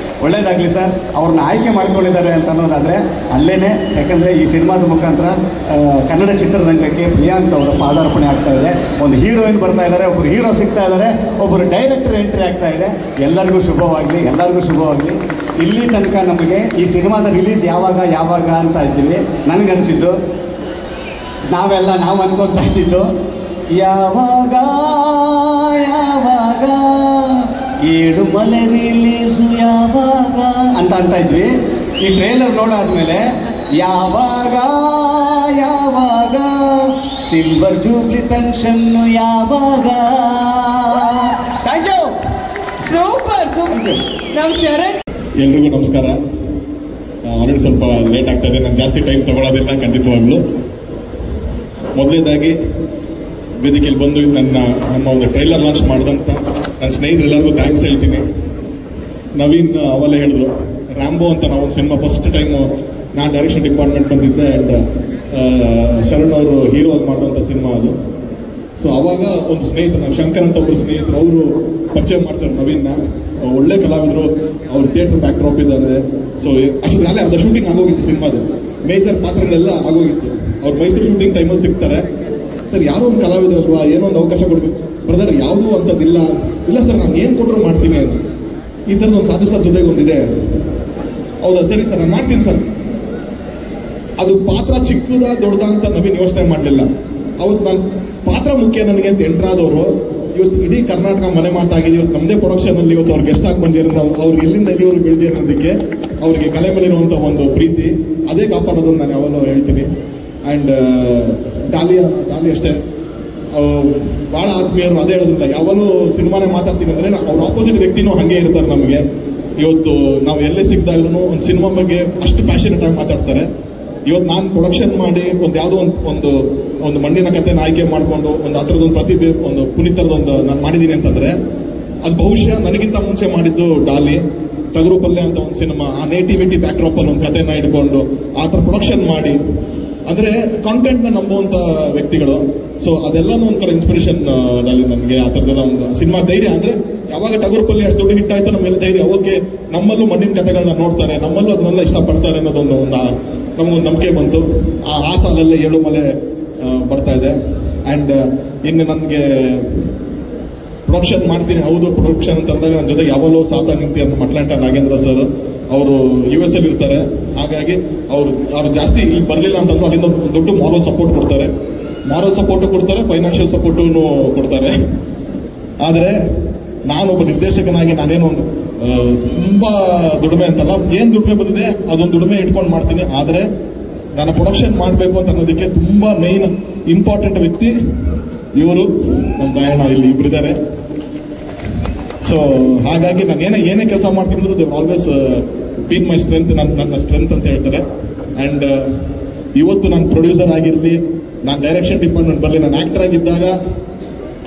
ಒಳ್ಳೇದಾಗಲಿ ಸರ್. ಅವ್ರನ್ನ ಆಯ್ಕೆ ಮಾಡ್ಕೊಂಡಿದ್ದಾರೆ ಅಂತ ಅನ್ನೋದಾದರೆ ಅಲ್ಲೇನೆ. ಯಾಕಂದರೆ ಈ ಸಿನಿಮಾದ ಮುಖಾಂತರ ಕನ್ನಡ ಚಿತ್ರರಂಗಕ್ಕೆ ಪ್ರಿಯಾಂಕ್ ಅವರ ಪಾದಾರ್ಪಣೆ ಆಗ್ತಾ ಇದೆ. ಒಂದು ಹೀರೋಯಿನ್ ಬರ್ತಾ ಇದ್ದಾರೆ, ಒಬ್ಬರು ಹೀರೋ ಸಿಗ್ತಾ ಇದ್ದಾರೆ, ಒಬ್ಬರು ಡೈರೆಕ್ಟರ್ ಎಂಟ್ರಿ ಆಗ್ತಾ ಇದೆ. ಎಲ್ಲರಿಗೂ ಶುಭವಾಗಲಿ. ಇಲ್ಲಿ ತನಕ ನಮಗೆ ಈ ಸಿನಿಮಾದ ರಿಲೀಸ್ ಯಾವಾಗ ಅಂತ ಇದ್ದೀವಿ. ನನಗನ್ಸಿದ್ದು ನಾವು ಅನ್ಕೊತಾ ಇದ್ದಿದ್ದು ಯಾವಾಗ ಏಳು ಮಲೆ ರಿಲೀಸು ಯಾವಾಗ ಅಂತ ಇದ್ವಿ. ಈ ಟ್ರೇಲರ್ ನೋಡಾದ್ಮೇಲೆ ಯಾವಾಗ ಸಿಲ್ವರ್ ಜೂಬ್ಲಿ ಪೆನ್ಷನ್ನು ಯಾವಾಗ. Thank you. ಸೂಪರ್. ನಮ್ಮ ಶರಣ್ ಎಲ್ರಿಗೂ ನಮಸ್ಕಾರ. ಆಲ್ರೆಡಿ ಸ್ವಲ್ಪ ಲೇಟ್ ಆಗ್ತಾ ಇದೆ, ನಾನು ಜಾಸ್ತಿ ಟೈಮ್ ತಗೊಳ್ಳೋದಿಲ್ಲ ಖಂಡಿತವಾಗ್ಲೂ. ಮೊದಲನೇದಾಗಿ ವೇದಿಕೆಯಲ್ಲಿ ಬಂದು ನಮ್ಮ ಒಂದು ಟ್ರೈಲರ್ ಲಾಂಚ್ ಮಾಡಿದಂಥ ನನ್ನ ಸ್ನೇಹಿತರೆಲ್ಲರಿಗೂ ಥ್ಯಾಂಕ್ಸ್ ಹೇಳ್ತೀನಿ. ನವೀನ್ ಅವಲ್ಲೇ ಹೇಳಿದ್ರು, ರ್ಯಾಂಬೋ ಅಂತ ನಾವು ಒಂದು ಸಿನಿಮಾ ಫಸ್ಟ್ ಟೈಮು ನಾನು ಡೈರೆಕ್ಷನ್ ಡಿಪಾರ್ಟ್ಮೆಂಟ್ ಬಂದಿದ್ದೆ. ಆ್ಯಂಡ್ ಶರಣ್ ಅವರು ಹೀರೋ ಆಗಿ ಮಾಡಿದಂಥ ಸಿನಿಮಾ ಅದು. ಸೊ ಅವಾಗ ಒಂದು ಸ್ನೇಹಿತರು, ಶಂಕರ್ ಅಂತ ಒಬ್ಬರು ಸ್ನೇಹಿತರು, ಅವರು ಪರಿಚಯ ಮಾಡ್ತಾರೆ ನವೀನ್ನ. ಒಳ್ಳೆ ಕಲಾವಿದರು, ಅವ್ರ ಥಿಯೇಟರ್ ಬ್ಯಾಕ್ ಡ್ರಾಪ್ ಇದ್ದಾರೆ. ಸೊ ಅಷ್ಟೊಂದು ಅರ್ಧ ಶೂಟಿಂಗ್ ಆಗೋಗಿತ್ತು ಸಿನಿಮಾದು, ಮೇಜರ್ ಪಾತ್ರಗಳೆಲ್ಲ ಆಗೋಗಿತ್ತು. ಅವ್ರು ಮೈಸೂರು ಶೂಟಿಂಗ್ ಟೈಮಲ್ಲಿ ಸಿಗ್ತಾರೆ. ಸರ್ ಯಾರೋ ಒಂದು ಕಲಾವಿದರಲ್ವಾ, ಏನೋ ಒಂದು ಅವಕಾಶ ಕೊಡಬೇಕು. ಬ್ರದರ್ ಯಾವುದೂ ಅಂಥದ್ದಿಲ್ಲ. ಇಲ್ಲ ಸರ್, ನಾನು ಏನು ಕೊಟ್ಟರು ಮಾಡ್ತೀನಿ ಅಂತ. ಈ ಥರದ ಒಂದು ಸಾಧು ಸರ್ ಜೊತೆಗೆ ಒಂದಿದೆ. ಹೌದಾ, ಸರಿ ಸರ್ ನಾನು ಮಾಡ್ತೀನಿ ಸರ್. ಅದು ಪಾತ್ರ ಚಿಕ್ಕದ ದೊಡ್ಡದ ಅಂತ ನವೀನ್ ಯೋಚನೆ ಮಾಡಲಿಲ್ಲ. ಅವತ್ತು ನಾನು ಪಾತ್ರ ಮುಖ್ಯ ನನಗೆ ಅಂತ ಎಂಟ್ರಾದವರು ಇವತ್ತು ಇಡೀ ಕರ್ನಾಟಕ ಮನೆ ಮಾತಾಗಿದೆ. ಇವತ್ತು ನಮ್ಮದೇ ಪ್ರೊಡಕ್ಷನಲ್ಲಿ ಇವತ್ತು ಅವ್ರು ಗೆಸ್ಟ್ ಆಗಿ ಬಂದಿರೋದು, ಅವ್ರಿಗೆ ಎಲ್ಲಿಂದ ಎಲ್ಲಿವರು ಬೆಳೆದಿರೋದಕ್ಕೆ ಅವ್ರಿಗೆ ಕಲೆ ಮೇಲಿರುವಂಥ ಒಂದು ಪ್ರೀತಿ ಅದೇ ಕಾಪಾಡೋದು ನಾನು ಯಾವಾಗಲೂ ಹೇಳ್ತೀನಿ. ಆ್ಯಂಡ್ ಡಾಲಿ ಅಷ್ಟೇ, ಭಾಳ ಆತ್ಮೀಯರು. ಅದೇ ಹೇಳೋದಿಲ್ಲ, ಯಾವಾಗಲೂ ಸಿನಿಮಾನೇ ಮಾತಾಡ್ತೀನಿ ಅಂದರೆ ಅವ್ರ ಆಪೋಸಿಟ್ ವ್ಯಕ್ತಿನೂ ಹಾಗೆ ಇರ್ತಾರೆ ನಮಗೆ. ಇವತ್ತು ನಾವು ಎಲ್ಲೇ ಸಿಕ್ಕಿದಾಗ್ಲೂ ಒಂದು ಸಿನಿಮಾ ಬಗ್ಗೆ ಅಷ್ಟು ಪ್ಯಾಷನೇಟ್ ಆಗಿ ಮಾತಾಡ್ತಾರೆ. ಇವತ್ತು ನಾನು ಪ್ರೊಡಕ್ಷನ್ ಮಾಡಿ ಯಾವುದೋ ಒಂದು ಮಣ್ಣಿನ ಕಥೆನ ಆಯ್ಕೆ ಮಾಡಿಕೊಂಡು ಒಂದು ಹತ್ರದೊಂದು ಪ್ರತಿಭೆ, ಒಂದು ಪುನೀತರದೊಂದು ನಾನು ಮಾಡಿದ್ದೀನಿ ಅಂತಂದರೆ ಅದು ಬಹುಶಃ ನನಗಿಂತ ಮುಂಚೆ ಮಾಡಿದ್ದು ಡಾಲಿ. ಟಗರು ಪಲ್ಯ ಅಂತ ಒಂದು ಸಿನಿಮಾ, ಆ ನೇಟಿವಿಟಿ ಬ್ಯಾಕ್ ಡ್ರಾಪಲ್ಲಿ ಒಂದು ಕಥೆನ ಇಟ್ಕೊಂಡು ಆ ಥರ ಪ್ರೊಡಕ್ಷನ್ ಮಾಡಿ, ಅಂದರೆ ಕಾಂಟೆಂಟ್ನ ನಂಬುವಂಥ ವ್ಯಕ್ತಿಗಳು. ಸೊ ಅದೆಲ್ಲನೂ ಒಂದು ಕಡೆ ಇನ್ಸ್ಪಿರೇಷನ್ ಡಾಲಿ ನನಗೆ. ಆ ಥರದ್ದೆಲ್ಲ ಒಂದು ಸಿನಿಮಾ ಧೈರ್ಯ ಅಂದರೆ ಯಾವಾಗ ಟಗರು ಪಲ್ಯ ಅಷ್ಟು ದೊಡ್ಡ ಹಿಟ್ ಆಯಿತು, ನಮ್ಮೆಲ್ಲ ಧೈರ್ಯ ಓಕೆ, ನಮ್ಮಲ್ಲೂ ಮಣ್ಣಿನ ಕಥೆಗಳನ್ನ ನೋಡ್ತಾರೆ, ನಮ್ಮಲ್ಲೂ ಅದನ್ನೆಲ್ಲ ಇಷ್ಟಪಡ್ತಾರೆ ಅನ್ನೋದೊಂದು ನಮಗೊಂದು ನಂಬಿಕೆ ಬಂತು. ಆ ಸಾಲಲ್ಲೇ 7 ಮಲೆ ಬರ್ತಾ ಇದೆ. ಆ್ಯಂಡ್ ಇನ್ನು ನನಗೆ ಪ್ರೊಡಕ್ಷನ್ ಮಾಡ್ತೀನಿ, ಹೌದು ಪ್ರೊಡಕ್ಷನ್ ಅಂತ ಅಂದಾಗ ನನ್ನ ಜೊತೆ ಯಾವಾಗಲೂ ಸಾಥ ನಿಂತಿ ಅಂತ ಅಟ್ಲಾಂಟಾ ನಾಗೇಂದ್ರ ಸರ್, ಅವರು US ಅಲ್ಲಿ ಇರ್ತಾರೆ. ಹಾಗಾಗಿ ಅವ್ರು ಜಾಸ್ತಿ ಇಲ್ಲಿ ಬರಲಿಲ್ಲ ಅಂತಂದ್ರು ಅಲ್ಲಿಂದ ಒಂದು ದೊಡ್ಡ ಮಾರಲ್ ಸಪೋರ್ಟ್ ಕೊಡ್ತಾರೆ, ಫೈನಾನ್ಷಿಯಲ್ ಸಪೋರ್ಟು ಕೊಡ್ತಾರೆ. ಆದರೆ ನಾನೊಬ್ಬ ನಿರ್ದೇಶಕನಾಗಿ ನಾನೇನು ತುಂಬ ದುಡಿಮೆ ಅಂತಲ್ಲ, ಏನು ದುಡಿಮೆ ಬಂದಿದೆ ಅದೊಂದು ದುಡಿಮೆ ಇಟ್ಕೊಂಡು ಮಾಡ್ತೀನಿ. ಆದರೆ ನಾನು ಪ್ರೊಡಕ್ಷನ್ ಮಾಡಬೇಕು ಅಂತ ಅನ್ನೋದಕ್ಕೆ ತುಂಬ ಮೇನ್ ಇಂಪಾರ್ಟೆಂಟ್ ವ್ಯಕ್ತಿ ಇವರು, ನಮ್ಮ ದಯಣ್ಣ ಇಲ್ಲಿ ಇಬ್ಬರಿದ್ದಾರೆ. ಸೊ ಹಾಗಾಗಿ ನಾನು ಏನೇ ಕೆಲಸ ಮಾಡ್ತಿದ್ರು they always been my strength, ನನ್ನ ಸ್ಟ್ರೆಂತ್ ಅಂತ ಹೇಳ್ತಾರೆ. ಆ್ಯಂಡ್ ಇವತ್ತು ನಾನು ಪ್ರೊಡ್ಯೂಸರ್ ಆಗಿರಲಿ, ನಾನು ಡೈರೆಕ್ಷನ್ ಡಿಪಾರ್ಟ್ಮೆಂಟ್ ಬರಲಿ, ನಾನು ಆ್ಯಕ್ಟರ್ ಆಗಿದ್ದಾಗ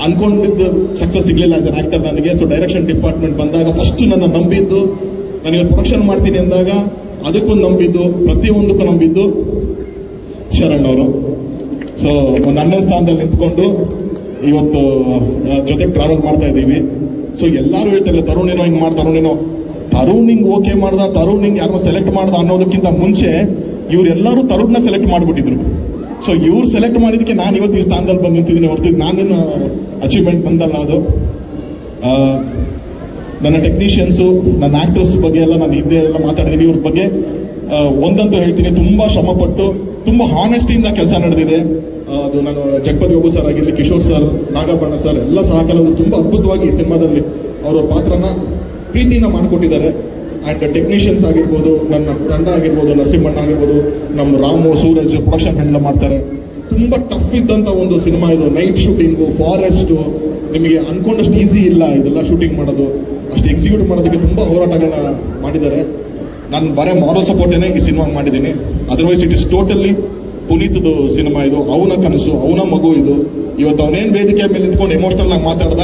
ಅನ್ಕೊಂಡಿದ್ದು ಸಕ್ಸಸ್ ಸಿಗಲಿಲ್ಲ ಆಸ್ ಅನ್ ಆ್ಯಕ್ಟರ್ ನನಗೆ. ಸೊ ಡೈರೆಕ್ಷನ್ ಡಿಪಾರ್ಟ್ಮೆಂಟ್ ಬಂದಾಗ ಫಸ್ಟ್ ನನ್ನ ನಂಬಿದ್ದು, ನಾನು ಇವತ್ತು ಪ್ರೊಡಕ್ಷನ್ ಮಾಡ್ತೀನಿ ಅಂದಾಗ ಅದಕ್ಕೂ ನಂಬಿದ್ದು, ಪ್ರತಿಯೊಂದಕ್ಕೂ ನಂಬಿದ್ದು ಶರಣ್ ಅವರು. ಸೊ ಒಂದು ಅಣ್ಣನ ಸ್ಥಾನದಲ್ಲಿ ನಿಂತ್ಕೊಂಡು ಇವತ್ತು ಜೊತೆಗೆ ಟ್ರಾವೆಲ್ ಮಾಡ್ತಾ ಇದ್ದೀವಿ. ಸೊ ಎಲ್ಲರೂ ಹೇಳ್ತಾರೆ ತರುಣೇನೋ ಹಿಂಗೆ ಮಾಡಿ, ತರುಣ್ ಹಿಂಗೆ ಓಕೆ ಮಾಡ್ದ, ತರುಣ್ ಹಿಂಗೆ ಯಾರನ್ನೋ ಸೆಲೆಕ್ಟ್ ಮಾಡ್ದ ಅನ್ನೋದಕ್ಕಿಂತ ಮುಂಚೆ ಇವರೆಲ್ಲರೂ ತರುಣ್ನ ಸೆಲೆಕ್ಟ್ ಮಾಡಿಬಿಟ್ಟಿದ್ರು. ಸೊ ಇವ್ರು ಸೆಲೆಕ್ಟ್ ಮಾಡಿದ್ದಕ್ಕೆ ನಾನು ಇವತ್ತು ಈ ಸ್ಥಾನದಲ್ಲಿ ಬಂದು ನಿಂತಿದ್ದೀನಿ ಹೊರತು ನಾನೇನು ಅಚೀವ್ಮೆಂಟ್ ಬಂದಲ್ಲ ಅದು. ನನ್ನ ಟೆಕ್ನಿಷಿಯನ್ಸು, ನನ್ನ ಆಕ್ಟರ್ಸ್ ಬಗ್ಗೆ ಎಲ್ಲ ನಾನು ಹಿಂದೆ ಎಲ್ಲ ಮಾತಾಡಿದ್ದೀನಿ. ಇವ್ರ ಬಗ್ಗೆ ಒಂದಂತೂ ಹೇಳ್ತೀನಿ, ತುಂಬ ಶ್ರಮಪಟ್ಟು ತುಂಬ ಹಾನೆಸ್ಟಿಯಿಂದ ಕೆಲಸ ನಡೆದಿದೆ. ಅದು ನಾನು ಜಗಪತಿ ಬಾಬು ಸರ್ ಆಗಿರಲಿ, ಕಿಶೋರ್ ಸರ್, ನಾಗಬಣ್ಣ ಸರ್ ಎಲ್ಲ ಸಹಕಾರಗಳು ತುಂಬ ಅದ್ಭುತವಾಗಿ ಈ ಸಿನಿಮಾದಲ್ಲಿ ಅವರ ಪಾತ್ರನ ಪ್ರೀತಿಯಿಂದ ಮಾಡಿಕೊಟ್ಟಿದ್ದಾರೆ. ಆ್ಯಂಡ್ ಟೆಕ್ನಿಷಿಯನ್ಸ್ ಆಗಿರ್ಬೋದು, ನನ್ನ ತಂಡ ಆಗಿರ್ಬೋದು, ನರಸಿಂಹಣ್ಣ ಆಗಿರ್ಬೋದು, ನಮ್ಮ ರಾಮು, ಸೂರಜ್ ಪ್ರೊಡಕ್ಷನ್ ಹ್ಯಾಂಡಲ್ ಮಾಡ್ತಾರೆ. ತುಂಬ ಟಫ್ ಇದ್ದಂಥ ಒಂದು ಸಿನಿಮಾ ಇದು. ನೈಟ್ ಶೂಟಿಂಗು, ಫಾರೆಸ್ಟು, ನಿಮಗೆ ಅನ್ಕೊಂಡಷ್ಟು ಈಸಿ ಇಲ್ಲ ಇದೆಲ್ಲ ಶೂಟಿಂಗ್ ಮಾಡೋದು. ಅಷ್ಟು ಎಕ್ಸಿಕ್ಯೂಟ್ ಮಾಡೋದಕ್ಕೆ ತುಂಬ ಹೋರಾಟಗಳನ್ನ ಮಾಡಿದ್ದಾರೆ. ನಾನು ಬರೀ ಮಾರಲ್ ಸಪೋರ್ಟೇನೆ ಈ ಸಿನಿಮಾ ಮಾಡಿದ್ದೀನಿ. ಅದರ್ವೈಸ್ ಇಟ್ ಇಸ್ ಟೋಟಲಿ ಪುನೀತ್ದು ಸಿನಿಮಾ ಇದು. ಅವನ ಕನಸು, ಅವನ ಮಗು ಇದು. ಇವತ್ತು ಅವನೇನು ವೇದಿಕೆ ಮೇಲೆ ನಿಂತ್ಕೊಂಡು ಎಮೋಷನಲ್ ಆಗಿ ಮಾತಾಡ್ದ,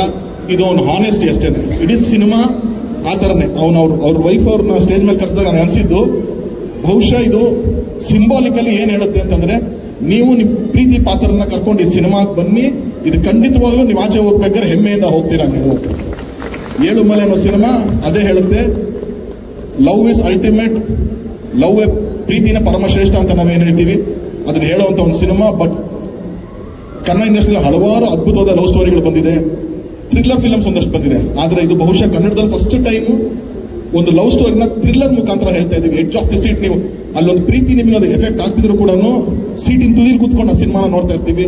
ಇದು ಅವನ ಹಾನೆಸ್ಟಿ ಅಷ್ಟೇ. ಇಡೀ ಸಿನಿಮಾ ಆ ಥರನೇ. ಅವ್ರ ವೈಫ್ ಅವ್ರನ್ನ ಸ್ಟೇಜ್ ಮೇಲೆ ಕರೆಸಿದಾಗ ನಾನು ಅನಿಸಿದ್ದು, ಬಹುಶಃ ಇದು ಸಿಂಬಾಲಿಕಲಿ ಏನು ಹೇಳುತ್ತೆ ಅಂತಂದರೆ, ನೀವು ನಿಮ್ಮ ಪ್ರೀತಿ ಪಾತ್ರನ ಕರ್ಕೊಂಡು ಈ ಸಿನಿಮಾಗೆ ಬನ್ನಿ, ಇದು ಖಂಡಿತವಾಗ್ಲೂ ನೀವು ಆಚೆ ಹೋಗ್ಬೇಕಾದ್ರೆ ಹೆಮ್ಮೆಯಿಂದ ಹೋಗ್ತೀರಾ ನೀವು. ಏಳುಮಲೆ ಅನ್ನೋ ಸಿನಿಮಾ ಅದೇ ಹೇಳುತ್ತೆ. ಲವ್ ಇಸ್ ಅಲ್ಟಿಮೇಟ್, ಲವ್ ಪ್ರೀತಿನ ಪರಮಶ್ರೇಷ್ಠ ಅಂತ ನಾವೇನು ಹೇಳ್ತೀವಿ, ಅದನ್ನ ಹೇಳುವಂಥ ಒಂದು ಸಿನಿಮಾ. ಬಟ್ ಕನ್ನಡ ಇಂಡಸ್ಟ್ರಿಯಲ್ಲಿ ಹಲವಾರು ಅದ್ಭುತವಾದ ಲವ್ ಸ್ಟೋರಿಗಳು ಬಂದಿದೆ, ಥ್ರಿಲ್ಲರ್ ಫಿಲಮ್ಸ್ ಒಂದಷ್ಟು ಬಂದಿದೆ. ಆದರೆ ಇದು ಬಹುಶಃ ಕನ್ನಡದಲ್ಲಿ ಫಸ್ಟ್ ಟೈಮು ಒಂದು ಲವ್ ಸ್ಟೋರಿನ ಥ್ರಿಲ್ಲರ್ ಮುಖಾಂತರ ಹೇಳ್ತಾ ಇದ್ದೀವಿ. ಎಡ್ಜ್ ಆಫ್ ದಿ ಸೀಟ್, ನೀವು ಅಲ್ಲೊಂದು ಪ್ರೀತಿ ನಿಮಗೆ ಅದು ಎಫೆಕ್ಟ್ ಆಗ್ತಿದ್ರು ಕೂಡ ಸೀಟಿನ ತುದಿಲಿ ಕೂತ್ಕೊಂಡು ಆ ಸಿನಿಮಾನ ನೋಡ್ತಾ ಇರ್ತೀವಿ.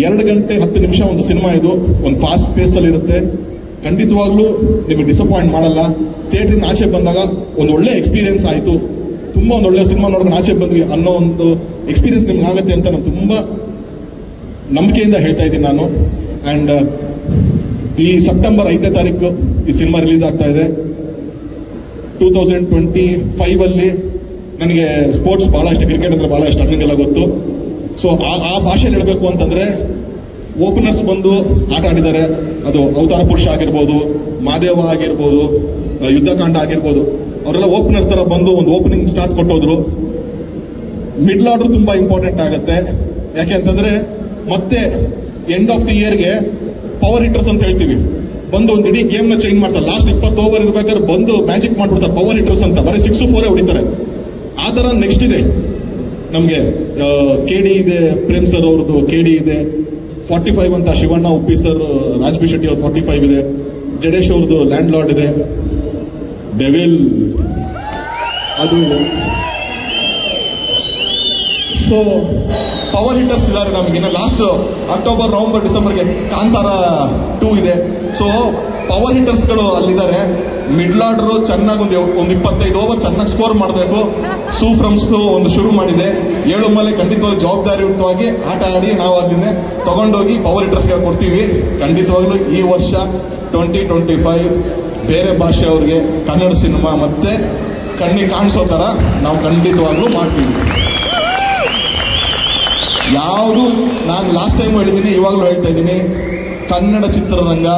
2 ಗಂಟೆ 10 ನಿಮಿಷ ಒಂದು ಸಿನಿಮಾ ಇದು. ಒಂದು ಫಾಸ್ಟ್ ಪೇಸಲ್ಲಿ ಇರುತ್ತೆ. ಖಂಡಿತವಾಗ್ಲೂ ನಿಮಗೆ ಡಿಸಪಾಯಿಂಟ್ ಮಾಡಲ್ಲ. ಥಿಯೇಟ್ರಿನ ಆಚೆ ಬಂದಾಗ ಒಂದು ಒಳ್ಳೆ ಎಕ್ಸ್ಪೀರಿಯನ್ಸ್ ಆಯಿತು, ತುಂಬ ಒಂದು ಒಳ್ಳೆ ಸಿನಿಮಾ ನೋಡ್ಕೊಂಡು ಆಚೆ ಬಂದ್ವಿ ಅನ್ನೋ ಒಂದು ಎಕ್ಸ್ಪೀರಿಯನ್ಸ್ ನಿಮ್ಗೆ ಆಗುತ್ತೆ ಅಂತ ನಾನು ತುಂಬ ನಂಬಿಕೆಯಿಂದ ಹೇಳ್ತಾ ಇದ್ದೀನಿ ನಾನು. ಆ್ಯಂಡ್ ಈ ಸೆಪ್ಟೆಂಬರ್ 5ನೇ ತಾರೀಕು ಈ ಸಿನಿಮಾ ರಿಲೀಸ್ ಆಗ್ತಾ ಇದೆ. 2025 ನನಗೆ ಸ್ಪೋರ್ಟ್ಸ್ ಭಾಳ ಇಷ್ಟ, ಕ್ರಿಕೆಟ್ ಅಂದರೆ ಭಾಳ ಇಷ್ಟ, ಅಣ್ಣನಿಗೆಲ್ಲ ಗೊತ್ತು. ಸೊ ಆ ಭಾಷೆಯಲ್ಲಿ ಹೇಳಬೇಕು ಅಂತಂದರೆ, ಓಪನರ್ಸ್ ಬಂದು ಆಟ ಆಡಿದ್ದಾರೆ. ಅದು ಅವತಾರ ಪುರುಷ ಆಗಿರ್ಬೋದು, ಮಾದೇವ ಆಗಿರ್ಬೋದು, ಯುದ್ಧಕಾಂಡ ಆಗಿರ್ಬೋದು, ಅವರೆಲ್ಲ ಓಪನರ್ಸ್ ಥರ ಬಂದು ಒಂದು ಓಪನಿಂಗ್ ಸ್ಟಾರ್ಟ್ ಕೊಟ್ಟೋದ್ರು. ಮಿಡ್ಲ್ ಆರ್ಡರ್ ತುಂಬ ಇಂಪಾರ್ಟೆಂಟ್ ಆಗುತ್ತೆ. ಯಾಕೆ ಅಂತಂದರೆ ಮತ್ತೆ ಎಂಡ್ ಆಫ್ ದಿ ಇಯರ್ಗೆ ಪವರ್ ಹಿಟರ್ಸ್ ಅಂತ ಹೇಳ್ತೀವಿ, ಬಂದು ಒಂದು ಇಡೀ ಗೇಮ್ನ ಚೇಂಜ್ ಮಾಡ್ತಾರೆ. ಲಾಸ್ಟ್ 20 ಓವರ್ ಇರ್ಬೇಕಾದ್ರೆ ಬಂದು ಮ್ಯಾಜಿಕ್ ಮಾಡ್ಬಿಡ್ತಾರೆ ಪವರ್ ಹಿಟರ್ಸ್ ಅಂತ. ಬರೀ 6-4 ಹೊಡಿತಾರೆ. ಆ ಥರ ನೆಕ್ಸ್ಟ್ ಇದೆ ನಮಗೆ. KD ಇದೆ, ಪ್ರೇಮ್ ಸರ್ ಅವ್ರದ್ದು KD ಇದೆ. 45 ಅಂತ ಶಿವಣ್ಣ, ಉಪ್ಪಿ ಸರ್, ರಾಜ್ ಬಿ ಶೆಟ್ಟಿ ಅವ್ರ 45 ಇದೆ. ಜಡೇಶ್ ಅವ್ರದ್ದು ಲ್ಯಾಂಡ್ ಲಾರ್ಡ್ ಇದೆ. ಡೆವಿಲ್ ಅದು ಇದೆ. ಸೊ ಪವರ್ ಹಿಟರ್ಸ್ ಇದ್ದಾರೆ ನಮಗೆ. ಇನ್ನು ಲಾಸ್ಟ್ ಅಕ್ಟೋಬರ್, ನವೆಂಬರ್, ಡಿಸೆಂಬರ್ಗೆ ಕಾಂತಾರ 2 ಇದೆ. ಸೊ ಪವರ್ ಹಿಟರ್ಸ್ಗಳು ಅಲ್ಲಿದ್ದಾರೆ. ಮಿಡ್ಲ್ ಆರ್ಡರು ಚೆನ್ನಾಗಿ ಒಂದು 25 ಓವರ್ ಚೆನ್ನಾಗಿ ಸ್ಕೋರ್ ಮಾಡಬೇಕು. ಸೂಫ್ರಮ್ಸ್ದು ಒಂದು ಶುರು ಮಾಡಿದೆ. ಏಳುಮಲೆ ಖಂಡಿತವಾಗ್ಲೂ ಜವಾಬ್ದಾರಿಯುತವಾಗಿ ಆಟ ಆಡಿ ನಾವು ಅಲ್ಲಿಂದ ತಗೊಂಡೋಗಿ ಪವರ್ ಹಿಟರ್ಸ್ಗೆ ಕೊಡ್ತೀವಿ. ಖಂಡಿತವಾಗ್ಲೂ ಈ ವರ್ಷ 2025 ಬೇರೆ ಭಾಷೆಯವ್ರಿಗೆ ಕನ್ನಡ ಸಿನಿಮಾ ಮತ್ತೆ ಕಣ್ಣಿಗೆ ಕಾಣಿಸೋ ಥರ ನಾವು ಖಂಡಿತವಾಗ್ಲೂ ಮಾಡ್ತೀವಿ. ಯಾವುದು ನಾನು ಲಾಸ್ಟ್ ಟೈಮ್ ಹೇಳಿದ್ದೀನಿ, ಇವಾಗಲೂ ಹೇಳ್ತಾ ಇದ್ದೀನಿ, ಕನ್ನಡ ಚಿತ್ರರಂಗ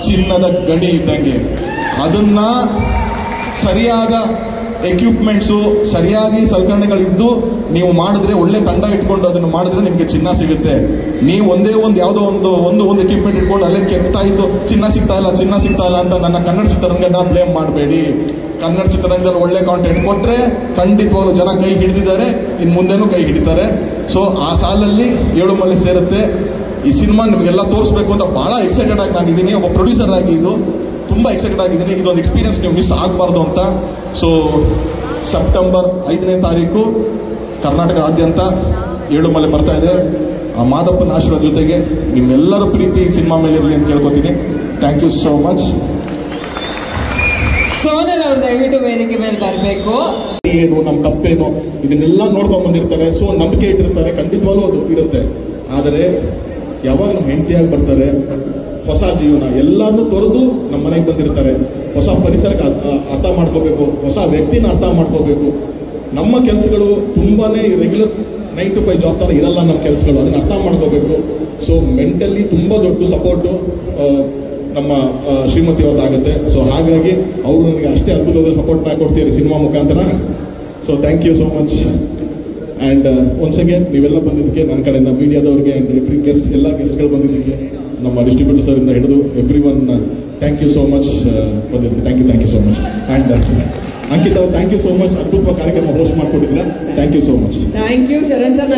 ಚಿನ್ನದ ಗಣಿ ಇದ್ದಂಗೆ. ಅದನ್ನ ಸರಿಯಾದ ಎಕ್ವಿಪ್ಮೆಂಟ್ಸು, ಸರಿಯಾಗಿ ಸಲಕರಣೆಗಳಿದ್ದು ನೀವು ಮಾಡಿದ್ರೆ, ಒಳ್ಳೆ ತಂಡ ಇಟ್ಕೊಂಡು ಅದನ್ನು ಮಾಡಿದ್ರೆ ನಿಮಗೆ ಚಿನ್ನ ಸಿಗುತ್ತೆ. ನೀವು ಯಾವುದೋ ಒಂದು ಎಕ್ವಿಪ್ಮೆಂಟ್ ಇಟ್ಕೊಂಡು ಅಲ್ಲೇ ಕೆತ್ತಾ ಇದ್ದು ಚಿನ್ನ ಸಿಗ್ತಾ ಇಲ್ಲ ಅಂತ ನನ್ನ ಕನ್ನಡ ಚಿತ್ರರಂಗನ ಬ್ಲೇಮ್ ಮಾಡಬೇಡಿ. ಕನ್ನಡ ಚಿತ್ರರಂಗದಲ್ಲಿ ಒಳ್ಳೆ ಕಾಂಟೆಂಟ್ ಕೊಟ್ಟರೆ ಖಂಡಿತವಾಗ್ಲೂ ಜನ ಕೈ ಹಿಡಿದಿದ್ದಾರೆ, ಇನ್ನು ಮುಂದೆನೂ ಕೈ ಹಿಡಿತಾರೆ. ಸೊ ಆ ಸಾಲಲ್ಲಿ ಏಳುಮಲೆ ಸೇರುತ್ತೆ. ಈ ಸಿನಿಮಾ ನಿಮಗೆಲ್ಲ ತೋರಿಸ್ಬೇಕು ಅಂತ ಭಾಳ ಎಕ್ಸೈಟೆಡ್ ಆಗಿ ನಾನಿದ್ದೀನಿ. ಒಬ್ಬ ಪ್ರೊಡ್ಯೂಸರ್ ಆಗಿ ಇದು ತುಂಬ ಎಕ್ಸೈಟೆಡ್ ಆಗಿದ್ದೀನಿ. ಇದೊಂದು ಎಕ್ಸ್ಪೀರಿಯನ್ಸ್ ನೀವು ಮಿಸ್ ಆಗಬಾರ್ದು ಅಂತ. ಸೊ ಸೆಪ್ಟೆಂಬರ್ 5ನೇ ತಾರೀಕು ಕರ್ನಾಟಕದಾದ್ಯಂತ ಏಳುಮಲೆ ಬರ್ತಾ ಇದೆ. ಆ ಮಾದಪ್ಪನ ಆಶೀರ್ವಾದ ಜೊತೆಗೆ ನಿಮ್ಮೆಲ್ಲರ ಪ್ರೀತಿ ಈ ಸಿನಿಮಾ ಮೇಲೆ ಇರಲಿ ಅಂತ ಕೇಳ್ಕೊತೀನಿ. Thank you so much. Sonal ಅವ್ರು ದಯವಿಟ್ಟು ವೇದಿಕೆ ಮೇಲೆ ಬರಬೇಕು. ಏನು ನಮ್ಮ ತಪ್ಪೇನು ಇದನ್ನೆಲ್ಲ ನೋಡ್ಕೊಂಡ್ ಬಂದಿರ್ತಾರೆ. ಸೊ ನಂಬಿಕೆ ಇಟ್ಟಿರ್ತಾರೆ, ಖಂಡಿತವಾಗ್ಲೂ ಅದು ಇರುತ್ತೆ. ಆದರೆ ಯಾವಾಗ ನಮ್ಮ ಹೆಂಡತಿಯಾಗಿ ಬರ್ತಾರೆ, ಹೊಸ ಜೀವನ ಎಲ್ಲರನ್ನೂ ತೊರೆದು ನಮ್ಮ ಮನೆಗೆ ಬಂದಿರ್ತಾರೆ. ಹೊಸ ಪರಿಸರಕ್ಕೆ ಅರ್ಥ ಮಾಡ್ಕೋಬೇಕು, ಹೊಸ ವ್ಯಕ್ತಿನ ಅರ್ಥ ಮಾಡ್ಕೋಬೇಕು. ನಮ್ಮ ಕೆಲಸಗಳು ತುಂಬಾ ರೆಗ್ಯುಲರ್ 9 to 5 ಜಾಬ್ ಥರ ಇರಲ್ಲ ನಮ್ಮ ಕೆಲಸಗಳು, ಅದನ್ನ ಅರ್ಥ ಮಾಡ್ಕೋಬೇಕು. ಸೊ ಮೆಂಟಲಿ ತುಂಬ ದೊಡ್ಡ ಸಪೋರ್ಟು ನಮ್ಮ ಶ್ರೀಮತಿ ಅವ್ರದ್ದಾಗುತ್ತೆ. ಸೊ ಹಾಗಾಗಿ ಅವರು ನನಗೆ ಅಷ್ಟೇ ಅದ್ಭುತವಾದ ಸಪೋರ್ಟ್ ಕೊಡ್ತೀರಿ ಸಿನಿಮಾ ಮುಖಾಂತರ. So thank you so much. And once again ನೀವೆಲ್ಲ ಬಂದಿದ್ದಕ್ಕೆ ನನ್ನ ಕಡೆಯಿಂದ ಮೀಡಿಯಾದವ್ರಿಗೆ ಆ್ಯಂಡ್ ಎವ್ರಿ ಗೆಸ್ಟ್ ಎಲ್ಲ ಗೆಸ್ಟ್ಗಳು ಬಂದಿದ್ದಕ್ಕೆ ನಮ್ಮ ಡಿಸ್ಟ್ರಿಬ್ಯೂಟರ್ ಸರಿಂದ ಹಿಡಿದು everyone thank you so much ಬಂದಿದ್ದಕ್ಕೆ thank you so much. And Ankit ಅವ್ರು ಥ್ಯಾಂಕ್ ಯು ಸೋ ಮಚ್, ಅದ್ಭುತವಾಗಿ ಕಾರ್ಯಕ್ರಮ ಹೋಸ್ಟ್ ಮಾಡಿಕೊಟ್ಟಿದ್ದೀರಾ. Thank you so much. Thank you Sharan sir.